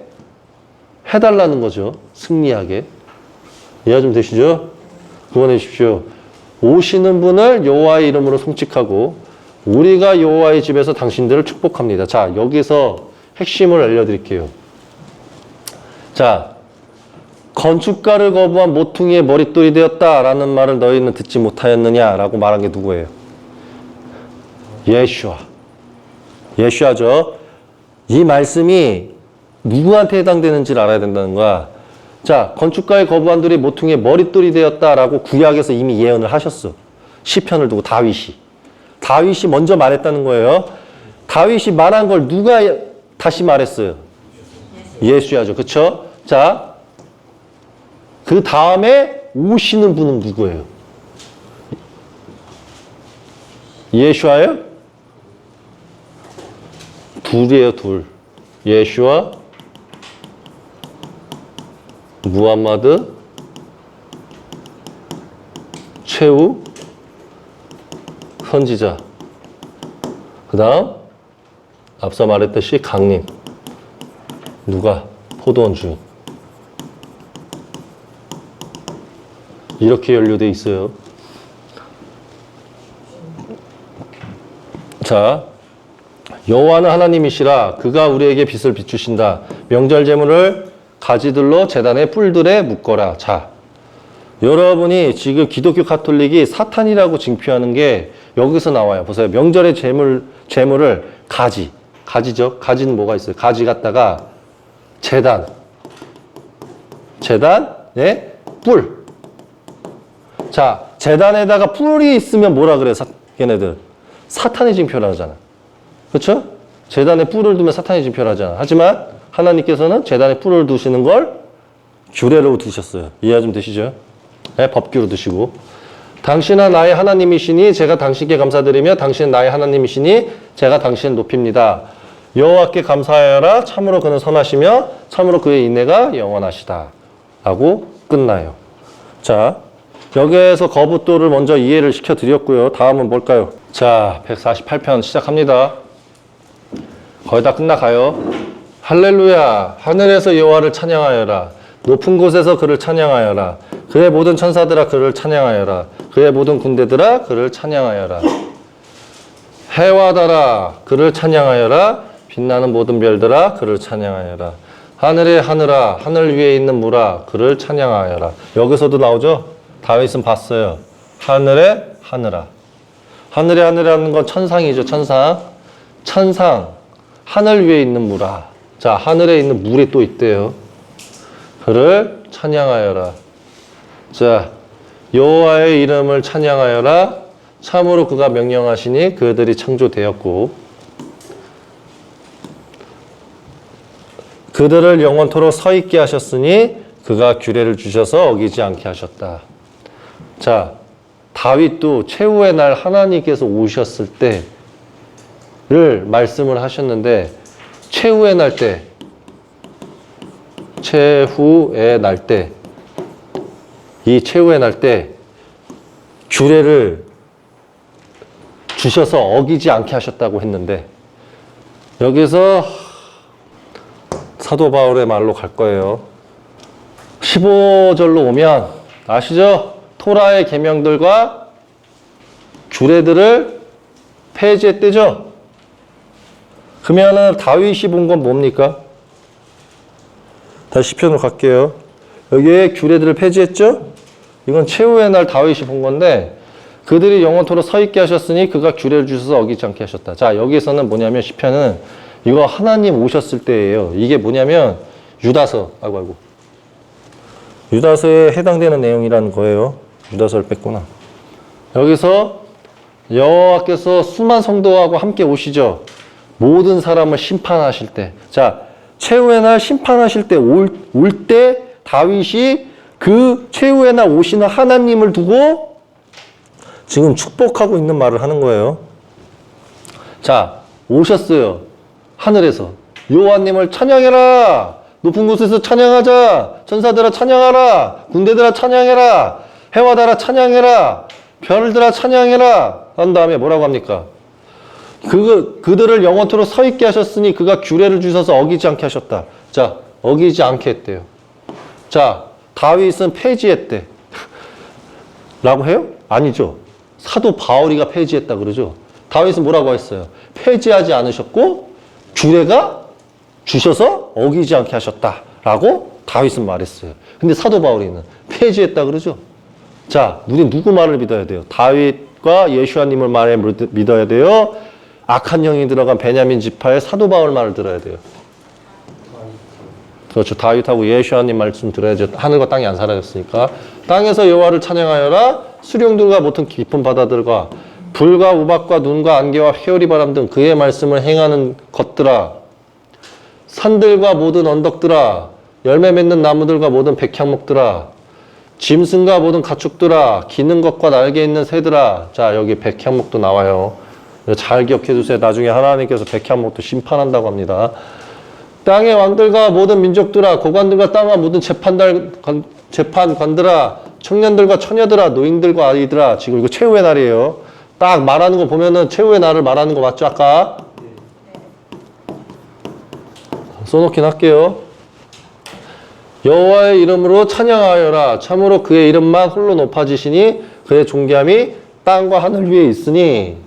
해달라는 거죠. 승리하게. 이해 좀 되시죠? 구원해 주십시오. 오시는 분을 여호와의 이름으로 송축하고 우리가 여호와의 집에서 당신들을 축복합니다. 자, 여기서 핵심을 알려드릴게요. 자, 건축가를 거부한 모퉁이의 머릿돌이 되었다라는 말을 너희는 듣지 못하였느냐라고 말한 게 누구예요? 예수아죠. 이 말씀이 누구한테 해당되는지를 알아야 된다는 거야. 자, 건축가의 거부한 돌이 모퉁이의 머릿돌이 되었다라고 구약에서 이미 예언을 하셨어. 시편을 두고 다윗이 먼저 말했다는 거예요. 다윗이 말한 걸 누가 다시 말했어요? 예수야죠. 그쵸? 자, 그 다음에 오시는 분은 누구예요? 예수아예요? 둘이에요, 둘. 예수아, 무함마드, 최후, 선지자. 그 다음 앞서 말했듯이 강림. 누가? 포도원 주인. 이렇게 연료돼 있어요. 자, 여호와는 하나님이시라. 그가 우리에게 빛을 비추신다. 명절 제물을 가지들로 제단의 뿔들에 묶어라. 자, 여러분이 지금 기독교 가톨릭이 사탄이라고 징표하는 게 여기서 나와요. 보세요. 명절의 제물을 가지죠. 가지는 뭐가 있어요? 가지 갖다가 제단에 뿔. 자, 제단에다가 뿔이 있으면 뭐라 그래요? 걔네들 사탄의 징표를 하잖아. 그렇죠? 제단에 뿔을 두면 사탄의 징표를 하잖아. 하지만 하나님께서는 제단에 뿔을 두시는 걸 규례로 두셨어요. 이해 좀 되시죠? 네, 법규로 두시고. 당신은 나의 하나님이시니 제가 당신께 감사드리며 당신은 나의 하나님이시니 제가 당신을 높입니다. 여호와께 감사하여라. 참으로 그는 선하시며 참으로 그의 인애가 영원하시다. 라고 끝나요. 자, 여기에서 거부돌을 먼저 이해를 시켜드렸고요. 다음은 뭘까요? 자, 148편 시작합니다. 거의 다 끝나가요. 할렐루야. 하늘에서 여호와를 찬양하여라. 높은 곳에서 그를 찬양하여라. 그의 모든 천사들아 그를 찬양하여라. 그의 모든 군대들아 그를 찬양하여라. 해와 달아 그를 찬양하여라. 빛나는 모든 별들아 그를 찬양하여라. 하늘의 하늘아 하늘 위에 있는 물아 그를 찬양하여라. 여기서도 나오죠. 다윗은 봤어요. 하늘의 하늘아. 하늘의 하늘이라는 건 천상이죠. 천상. 천상. 하늘 위에 있는 물아. 자, 하늘에 있는 물이 또 있대요. 그를 찬양하여라. 자, 여호와의 이름을 찬양하여라. 참으로 그가 명령하시니 그들이 창조되었고 그들을 영원토록 서 있게 하셨으니 그가 규례를 주셔서 어기지 않게 하셨다. 자, 다윗도 최후의 날 하나님께서 오셨을 때를 말씀을 하셨는데 최후의 날 때 이 최후의 날 때 규례를 주셔서 어기지 않게 하셨다고 했는데 여기서 사도 바울의 말로 갈 거예요. 15절로 오면 아시죠? 토라의 계명들과 규례들을 폐지했대죠? 그러면은 다윗이 본 건 뭡니까? 다시 시편으로 갈게요. 여기에 규례들을 폐지했죠? 이건 최후의 날 다윗이 본 건데 그들이 영원토록 서 있게 하셨으니 그가 규례를 주셔서 어기지 않게 하셨다. 자, 여기서는 뭐냐면 시편은 이거 하나님 오셨을 때예요. 이게 뭐냐면 유다서, 유다서에 해당되는 내용이라는 거예요. 유다서를 뺐구나. 여기서 여호와께서 수많은 성도하고 함께 오시죠. 모든 사람을 심판하실 때. 자, 최후의 날 심판하실 때 올 때 다윗이 그 최후의 날 오시는 하나님을 두고 지금 축복하고 있는 말을 하는 거예요. 자, 오셨어요. 하늘에서. 여호와님을 찬양해라. 높은 곳에서 찬양하자. 천사들아 찬양하라. 군대들아 찬양해라. 해와 달아 찬양해라. 별들아 찬양해라. 한 다음에 뭐라고 합니까? 그들을 영원토록 서 있게 하셨으니 그가 규례를 주셔서 어기지 않게 하셨다. 자, 어기지 않게 했대요. 자, 다윗은 폐지했대. 라고 해요? 아니죠. 사도 바울이가 폐지했다 그러죠. 다윗은 뭐라고 했어요? 폐지하지 않으셨고 규례가 주셔서 어기지 않게 하셨다. 라고 다윗은 말했어요. 근데 사도 바울이는 폐지했다 그러죠. 자, 우리 누구 말을 믿어야 돼요? 다윗과 예수아님을 말에 믿어야 돼요? 악한 영이 들어간 베냐민 지파의 사도 바울 말을 들어야 돼요. 그렇죠. 다윗하고 예수아님 말씀 들어야죠. 하늘과 땅이 안 사라졌으니까. 땅에서 여호와를 찬양하여라. 수령들과 모든 깊은 바다들과 불과 우박과 눈과 안개와 회오리 바람 등 그의 말씀을 행하는 것들아. 산들과 모든 언덕들아. 열매 맺는 나무들과 모든 백향목들아. 짐승과 모든 가축들아. 기는 것과 날개 있는 새들아. 자, 여기 백향목도 나와요. 잘 기억해 두세요. 나중에 하나님께서 백향목도 심판한다고 합니다. 땅의 왕들과 모든 민족들아, 고관들과 땅과 모든 재판관들아, 청년들과 처녀들아, 노인들과 아이들아. 지금 이거 최후의 날이에요. 딱 말하는 거 보면은 최후의 날을 말하는 거 맞죠, 아까? 써놓긴 할게요. 여호와의 이름으로 찬양하여라. 참으로 그의 이름만 홀로 높아지시니 그의 존귀함이 땅과 하늘 위에 있으니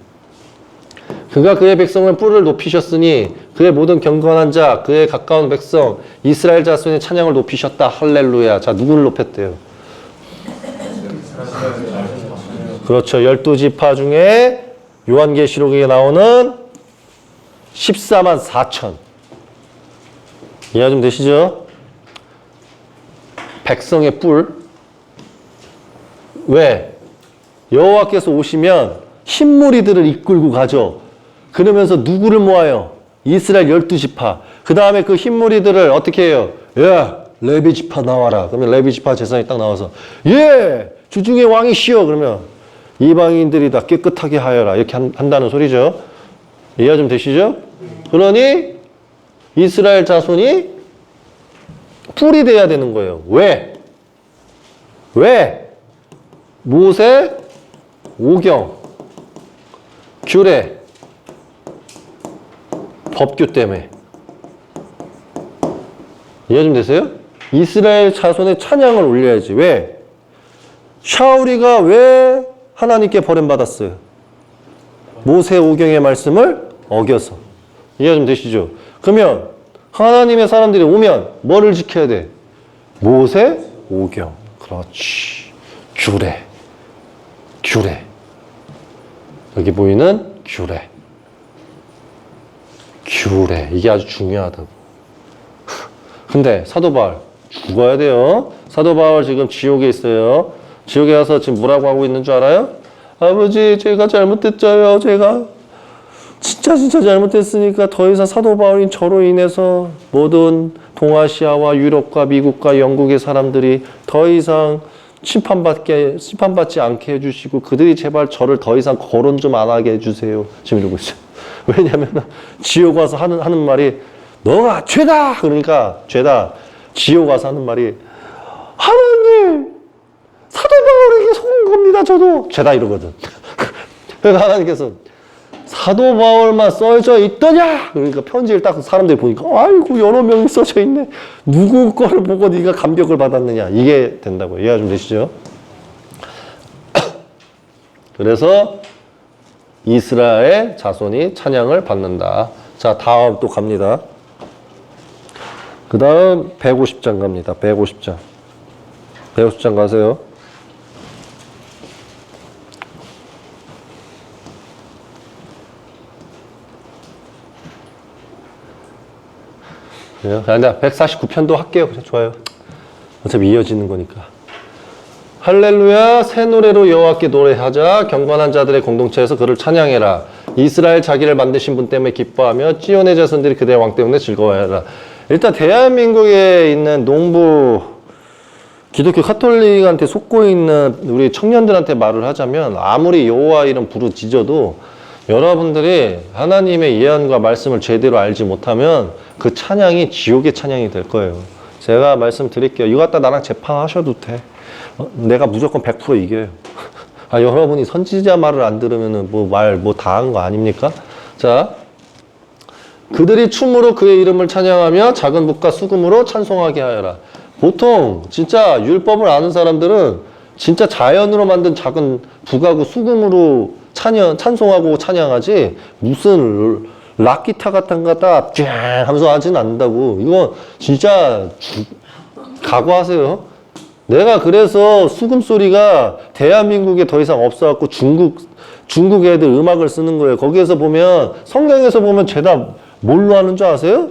그가 그의 백성을 뿔을 높이셨으니 그의 모든 경건한 자, 그의 가까운 백성, 이스라엘 자손의 찬양을 높이셨다. 할렐루야. 자, 누구를 높였대요? 그렇죠. 12지파 중에 요한계시록에 나오는 14만 4천. 이해 좀 되시죠? 백성의 뿔. 왜? 여호와께서 오시면 흰무리들을 이끌고 가죠. 그러면서 누구를 모아요? 이스라엘 12지파. 그 다음에 그 흰무리들을 어떻게 해요? 야, 레위지파 나와라. 그러면 레위지파 재산이 딱 나와서 예! 주중의 왕이시여. 그러면 이방인들이 다 깨끗하게 하여라. 이렇게 한다는 소리죠. 이해 좀 되시죠? 그러니 이스라엘 자손이 뿔이 돼야 되는 거예요. 왜? 왜? 모세, 오경, 규례, 법규 때문에. 이해 좀 되세요? 이스라엘 자손의 찬양을 올려야지. 왜? 샤울이가 왜 하나님께 버림받았어요? 모세 오경의 말씀을 어겨서. 이해가 좀 되시죠? 그러면 하나님의 사람들이 오면 뭐를 지켜야 돼? 모세 오경. 그렇지. 규례. 규례. 여기 보이는 규례. 규례. 이게 아주 중요하다고. 근데 사도 바울 죽어야 돼요. 사도 바울 지금 지옥에 있어요. 지옥에 가서 지금 뭐라고 하고 있는 줄 알아요? 아버지, 제가 잘못했어요. 제가 진짜 잘못했으니까 더 이상 사도 바울인 저로 인해서 모든 동아시아와 유럽과 미국과 영국의 사람들이 더 이상 심판받지 않게 해주시고 그들이 제발 저를 더 이상 거론 좀 안 하게 해주세요. 지금 이러고 있어요. 왜냐하면 지옥 와서 하는 말이 너가 죄다! 그러니까 죄다. 지옥 와서 하는 말이 하나님! 사도 바울에게 속은 겁니다. 저도 죄다 이러거든. 그래서 하나님께서 사도 바울만 써져 있더냐? 그러니까 편지를 딱 사람들이 보니까 아이고 여러 명이 써져 있네. 누구 거를 보고 네가 감격을 받았느냐? 이게 된다고요. 이해가 좀 되시죠? 그래서 이스라엘 자손이 찬양을 받는다. 자, 다음 또 갑니다. 그 다음 150장 갑니다. 150장. 150장 가세요. 그래요? 그냥 149편도 할게요. 그래, 좋아요. 어차피 이어지는 거니까. 할렐루야, 새 노래로 여호와께 노래하자. 경건한 자들의 공동체에서 그를 찬양해라. 이스라엘 자기를 만드신 분 때문에 기뻐하며 찌온의 자손들이 그대의 왕 때문에 즐거워해라. 일단 대한민국에 있는 농부 기독교 카톨릭한테 속고 있는 우리 청년들한테 말을 하자면 아무리 여호와 이름 부르짖어도 여러분들이 하나님의 예언과 말씀을 제대로 알지 못하면 그 찬양이 지옥의 찬양이 될 거예요. 제가 말씀드릴게요. 이거 갖다 나랑 재판하셔도 돼. 내가 무조건 100% 이겨요. 아, 여러분이 선지자 말을 안 들으면은 뭐 다 한 거 아닙니까? 자, 그들이 춤으로 그의 이름을 찬양하며 작은 북과 수금으로 찬송하게 하여라. 보통 진짜 율법을 아는 사람들은 진짜 자연으로 만든 작은 북하고 수금으로 찬송하고 찬양하지 무슨 락기타 같은 거 갖다 쫙 하면서 하진 않는다고. 이거 진짜 각오하세요. 내가 그래서 수금 소리가 대한민국에 더 이상 없어갖고 중국 애들 음악을 쓰는 거예요. 거기에서 보면 성경에서 보면 죄다 뭘로 하는 줄 아세요?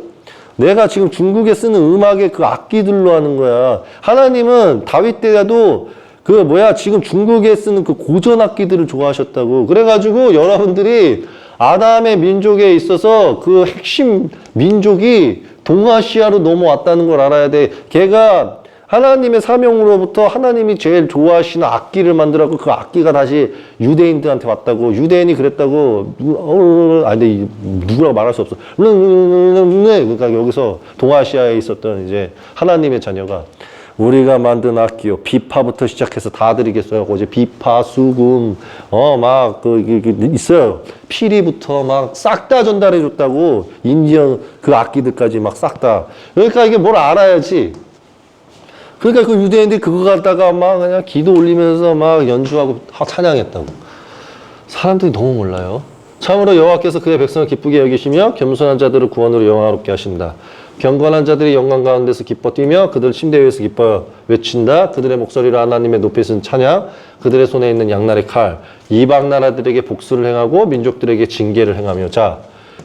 내가 지금 중국에 쓰는 음악의 그 악기들로 하는 거야. 하나님은 다윗 때도 지금 중국에 쓰는 그 고전 악기들을 좋아하셨다고. 그래가지고 여러분들이 아담의 민족에 있어서 그 핵심 민족이 동아시아로 넘어왔다는 걸 알아야 돼. 걔가 하나님의 사명으로부터 하나님이 제일 좋아하시는 악기를 만들었고 그 악기가 다시 유대인들한테 왔다고. 유대인이 그랬다고. 근데 누구라고 말할 수 없어. 그러니까 여기서 동아시아에 있었던 이제 하나님의 자녀가 우리가 만든 악기요. 비파부터 시작해서 다 드리겠어요. 어제 비파, 수금, 있어요. 피리부터 막 싹 다 전달해 줬다고. 인디언 그 악기들까지 막 싹 다. 그러니까 이게 뭘 알아야지. 그러니까 그 유대인들이 그거 갖다가 막 그냥 기도 올리면서 막 연주하고 찬양했다고. 사람들이 너무 몰라요. 참으로 여호와께서 그의 백성을 기쁘게 여기시며 겸손한 자들을 구원으로 영화롭게 하신다. 경건한 자들이 영광 가운데서 기뻐 뛰며 그들 침대 위에서 기뻐 외친다. 그들의 목소리로 하나님의 높이신 찬양, 그들의 손에 있는 양날의 칼, 이방 나라들에게 복수를 행하고 민족들에게 징계를 행하며. 자,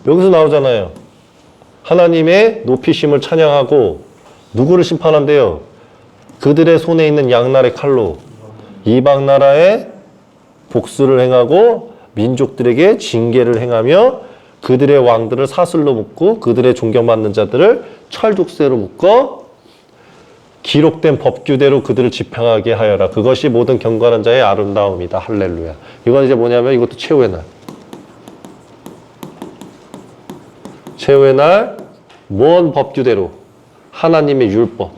여기서 나오잖아요. 하나님의 높이심을 찬양하고 누구를 심판한대요? 그들의 손에 있는 양날의 칼로 이방 나라에 복수를 행하고 민족들에게 징계를 행하며 그들의 왕들을 사슬로 묶고 그들의 존경받는 자들을 철둑새로 묶어 기록된 법규대로 그들을 집행하게 하여라. 그것이 모든 경건한 자의 아름다움이다. 할렐루야. 이건 이제 뭐냐면 이것도 최후의 날. 최후의 날, 뭔 법규대로? 하나님의 율법.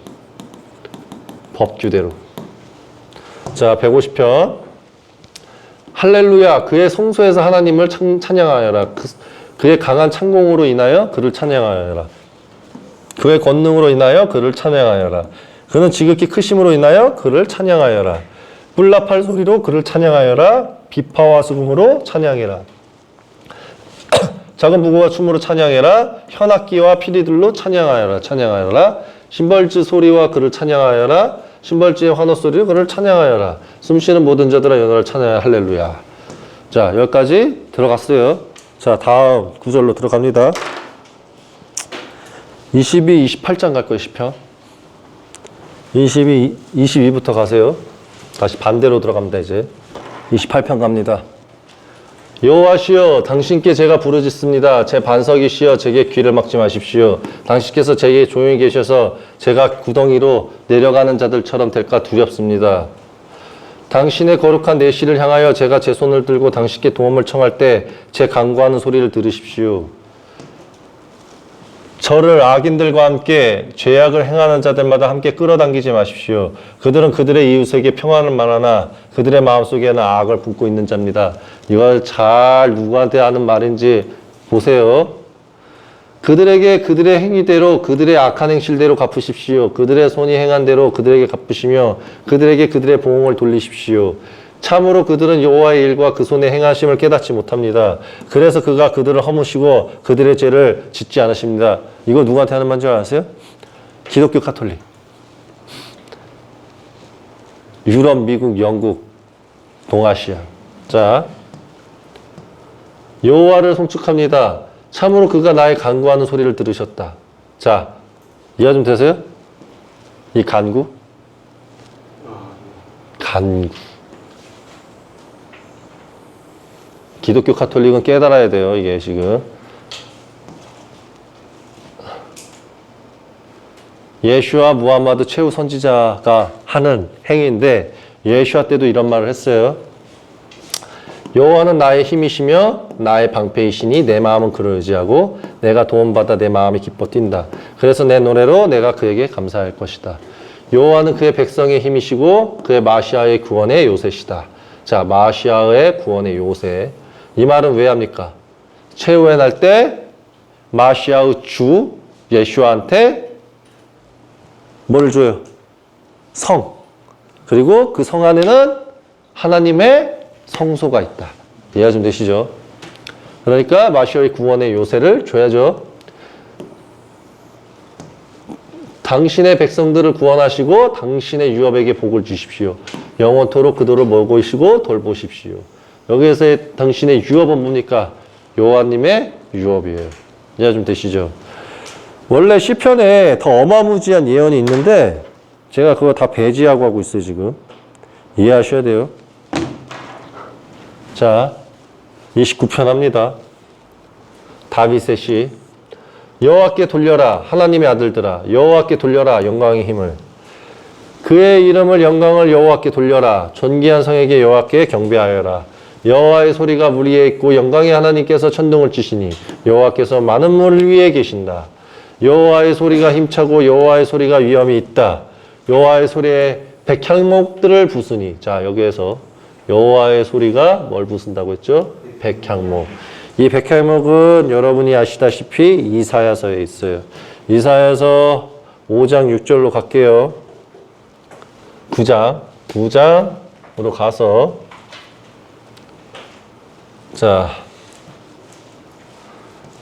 법규대로. 자, 150편. 할렐루야. 그의 성소에서 하나님을 찬양하여라. 그의 강한 창공으로 인하여 그를 찬양하여라. 그의 권능으로 인하여 그를 찬양하여라. 그는 지극히 크심으로 인하여 그를 찬양하여라. 뿔나팔 소리로 그를 찬양하여라. 비파와 수금으로 찬양해라. 작은 부고가 춤으로 찬양해라. 현악기와 피리들로 찬양하여라. 찬양하여라. 심벌지 소리와 그를 찬양하여라. 심벌지의 환호 소리로 그를 찬양하여라. 숨쉬는 모든 자들아 여호와를 찬양하여 할렐루야. 자, 여기까지 들어갔어요. 자, 다음 구절로 들어갑니다. 22, 28장 갈 거예요, 시편. 22부터 가세요. 다시 반대로 들어갑니다, 이제. 28편 갑니다. 여호와시여, 당신께 제가 부르짖습니다. 제 반석이시여, 제게 귀를 막지 마십시오. 당신께서 제게 조용히 계셔서 제가 구덩이로 내려가는 자들처럼 될까 두렵습니다. 당신의 거룩한 내시를 향하여 제가 제 손을 들고 당신께 도움을 청할 때 제 간구하는 소리를 들으십시오. 저를 악인들과 함께 죄악을 행하는 자들마다 함께 끌어당기지 마십시오. 그들은 그들의 이웃에게 평안을 말하나 그들의 마음속에는 악을 품고 있는 자입니다. 이걸 잘 누구한테 하는 말인지 보세요. 그들에게 그들의 행위대로 그들의 악한 행실대로 갚으십시오. 그들의 손이 행한 대로 그들에게 갚으시며 그들에게 그들의 보응을 돌리십시오. 참으로 그들은 여호와의 일과 그 손의 행하심을 깨닫지 못합니다. 그래서 그가 그들을 허무시고 그들의 죄를 짓지 않으십니다. 이거 누구한테 하는 말인 줄 아세요? 기독교 카톨릭. 유럽, 미국, 영국, 동아시아. 자, 여호와를 송축합니다. 참으로 그가 나의 간구하는 소리를 들으셨다. 자, 이해 좀 되세요? 이 간구? 간구. 기독교 카톨릭은 깨달아야 돼요, 이게 지금. 예수와 무함마드 최후 선지자가 하는 행위인데 예수와 때도 이런 말을 했어요. 여호와는 나의 힘이시며 나의 방패이시니 내 마음은 그를 의지하고 내가 도움받아 내 마음이 기뻐 뛴다. 그래서 내 노래로 내가 그에게 감사할 것이다. 여호와는 그의 백성의 힘이시고 그의 마시아의 구원의 요새시다. 자, 마시아의 구원의 요새. 이 말은 왜 합니까? 최후의 날 때 마시아의 주 예수한테 뭘 줘요? 성. 그리고 그 성 안에는 하나님의 성소가 있다. 이해가 좀 되시죠? 그러니까 마시아의 구원의 요새를 줘야죠. 당신의 백성들을 구원하시고 당신의 유업에게 복을 주십시오. 영원토록 그들을 먹이시고 돌보십시오. 여기에서의 당신의 유업은 뭡니까? 여호와님의 유업이에요. 이해가 좀 되시죠? 원래 시편에 더 어마무지한 예언이 있는데 제가 그거 다 배제하고 하고 있어요, 지금. 이해하셔야 돼요. 자, 29편 합니다. 다윗의 시. 여호와께 돌려라, 하나님의 아들들아. 여호와께 돌려라, 영광의 힘을. 그의 이름을 영광을 여호와께 돌려라. 존귀한 성에게 여호와께 경배하여라. 여호와의 소리가 물 위에 있고 영광의 하나님께서 천둥을 치시니 여호와께서 많은 물 위에 계신다. 여호와의 소리가 힘차고 여호와의 소리가 위엄이 있다. 여호와의 소리에 백향목들을 부수니. 자, 여기에서 여호와의 소리가 뭘 부순다고 했죠? 백향목. 이 백향목은 여러분이 아시다시피 이사야서에 있어요. 이사야서 5장 6절로 갈게요. 9장으로 가서 자,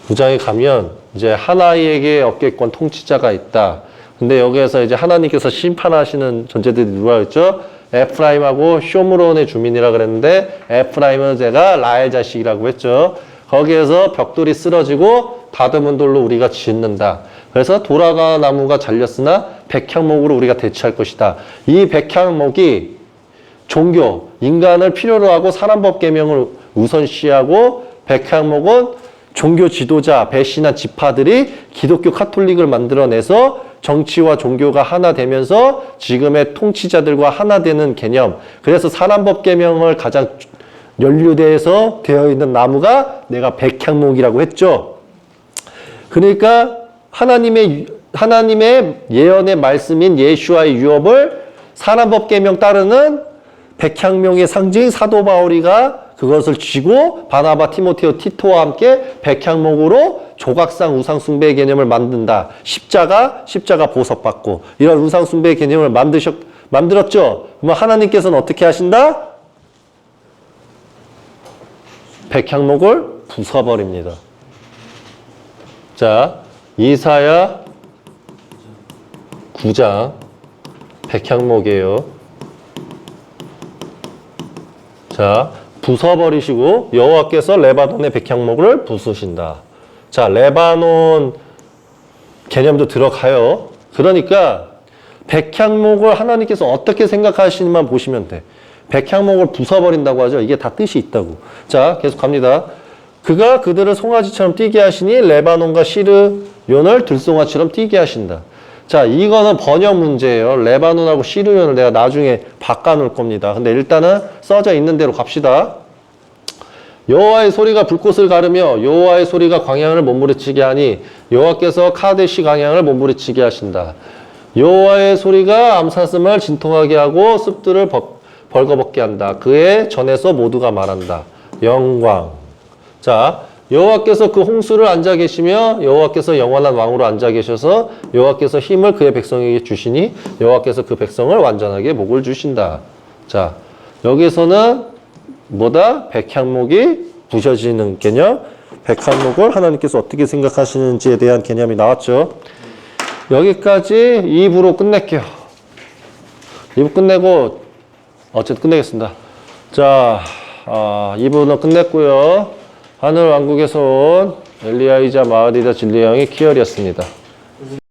9장에 가면 이제 하나이에게 얻겠권 통치자가 있다. 근데 여기에서 이제 하나님께서 심판하시는 존재들이 누가 있죠? 에프라임하고 쇼므론의 주민이라 그랬는데 에프라임은 제가 라의 자식이라고 했죠. 거기에서 벽돌이 쓰러지고 다듬은 돌로 우리가 짓는다. 그래서 돌아가 나무가 잘렸으나 백향목으로 우리가 대체할 것이다. 이 백향목이 종교, 인간을 필요로 하고 사람법 계명을 우선시하고 백향목은 종교 지도자, 배신한 지파들이 기독교 카톨릭을 만들어내서 정치와 종교가 하나 되면서 지금의 통치자들과 하나 되는 개념. 그래서 사람법 계명을 가장 연루돼서 되어 있는 나무가 내가 백향목이라고 했죠. 그러니까 하나님의 예언의 말씀인 예수와의 유업을 사람법 계명 따르는 백향목의 상징 사도 바울이가 그것을 쥐고 바나바, 티모테오, 티토와 함께 백향목으로 조각상 우상숭배의 개념을 만든다. 십자가 보석받고 이런 우상숭배의 개념을 만들었죠. 그러면 하나님께서는 어떻게 하신다? 백향목을 부숴버립니다. 자, 이사야 9장 백향목이에요. 자, 부숴버리시고 여호와께서 레바논의 백향목을 부수신다. 자, 레바논 개념도 들어가요. 그러니까 백향목을 하나님께서 어떻게 생각하시는만 보시면 돼. 백향목을 부숴버린다고 하죠. 이게 다 뜻이 있다고. 자, 계속 갑니다. 그가 그들을 송아지처럼 뛰게 하시니 레바논과 시르온을 들송아처럼 뛰게 하신다. 자, 이거는 번역 문제예요. 레바논하고 시르온을 내가 나중에 바꿔놓을 겁니다. 근데 일단은 써져 있는 대로 갑시다. 여호와의 소리가 불꽃을 가르며 여호와의 소리가 광야를 몸부림치게 하니 여호와께서 카데시 광야를 몸부림치게 하신다. 여호와의 소리가 암사슴을 진통하게 하고 습들을 벌거벗게 한다. 그의 전에서 모두가 말한다. 영광. 자, 여호와께서 그 홍수를 앉아 계시며 여호와께서 영원한 왕으로 앉아 계셔서 여호와께서 힘을 그의 백성에게 주시니 여호와께서 그 백성을 완전하게 복을 주신다. 자, 여기서는 뭐다? 백향목이 부셔지는 개념, 백향목을 하나님께서 어떻게 생각하시는지에 대한 개념이 나왔죠. 여기까지 2부로 끝낼게요. 2부 끝내고 어쨌든 끝내겠습니다. 자, 2부는 끝냈고요. 하늘 왕국에서 온 엘리야이자 마하디다 진리의 영이 키열이었습니다.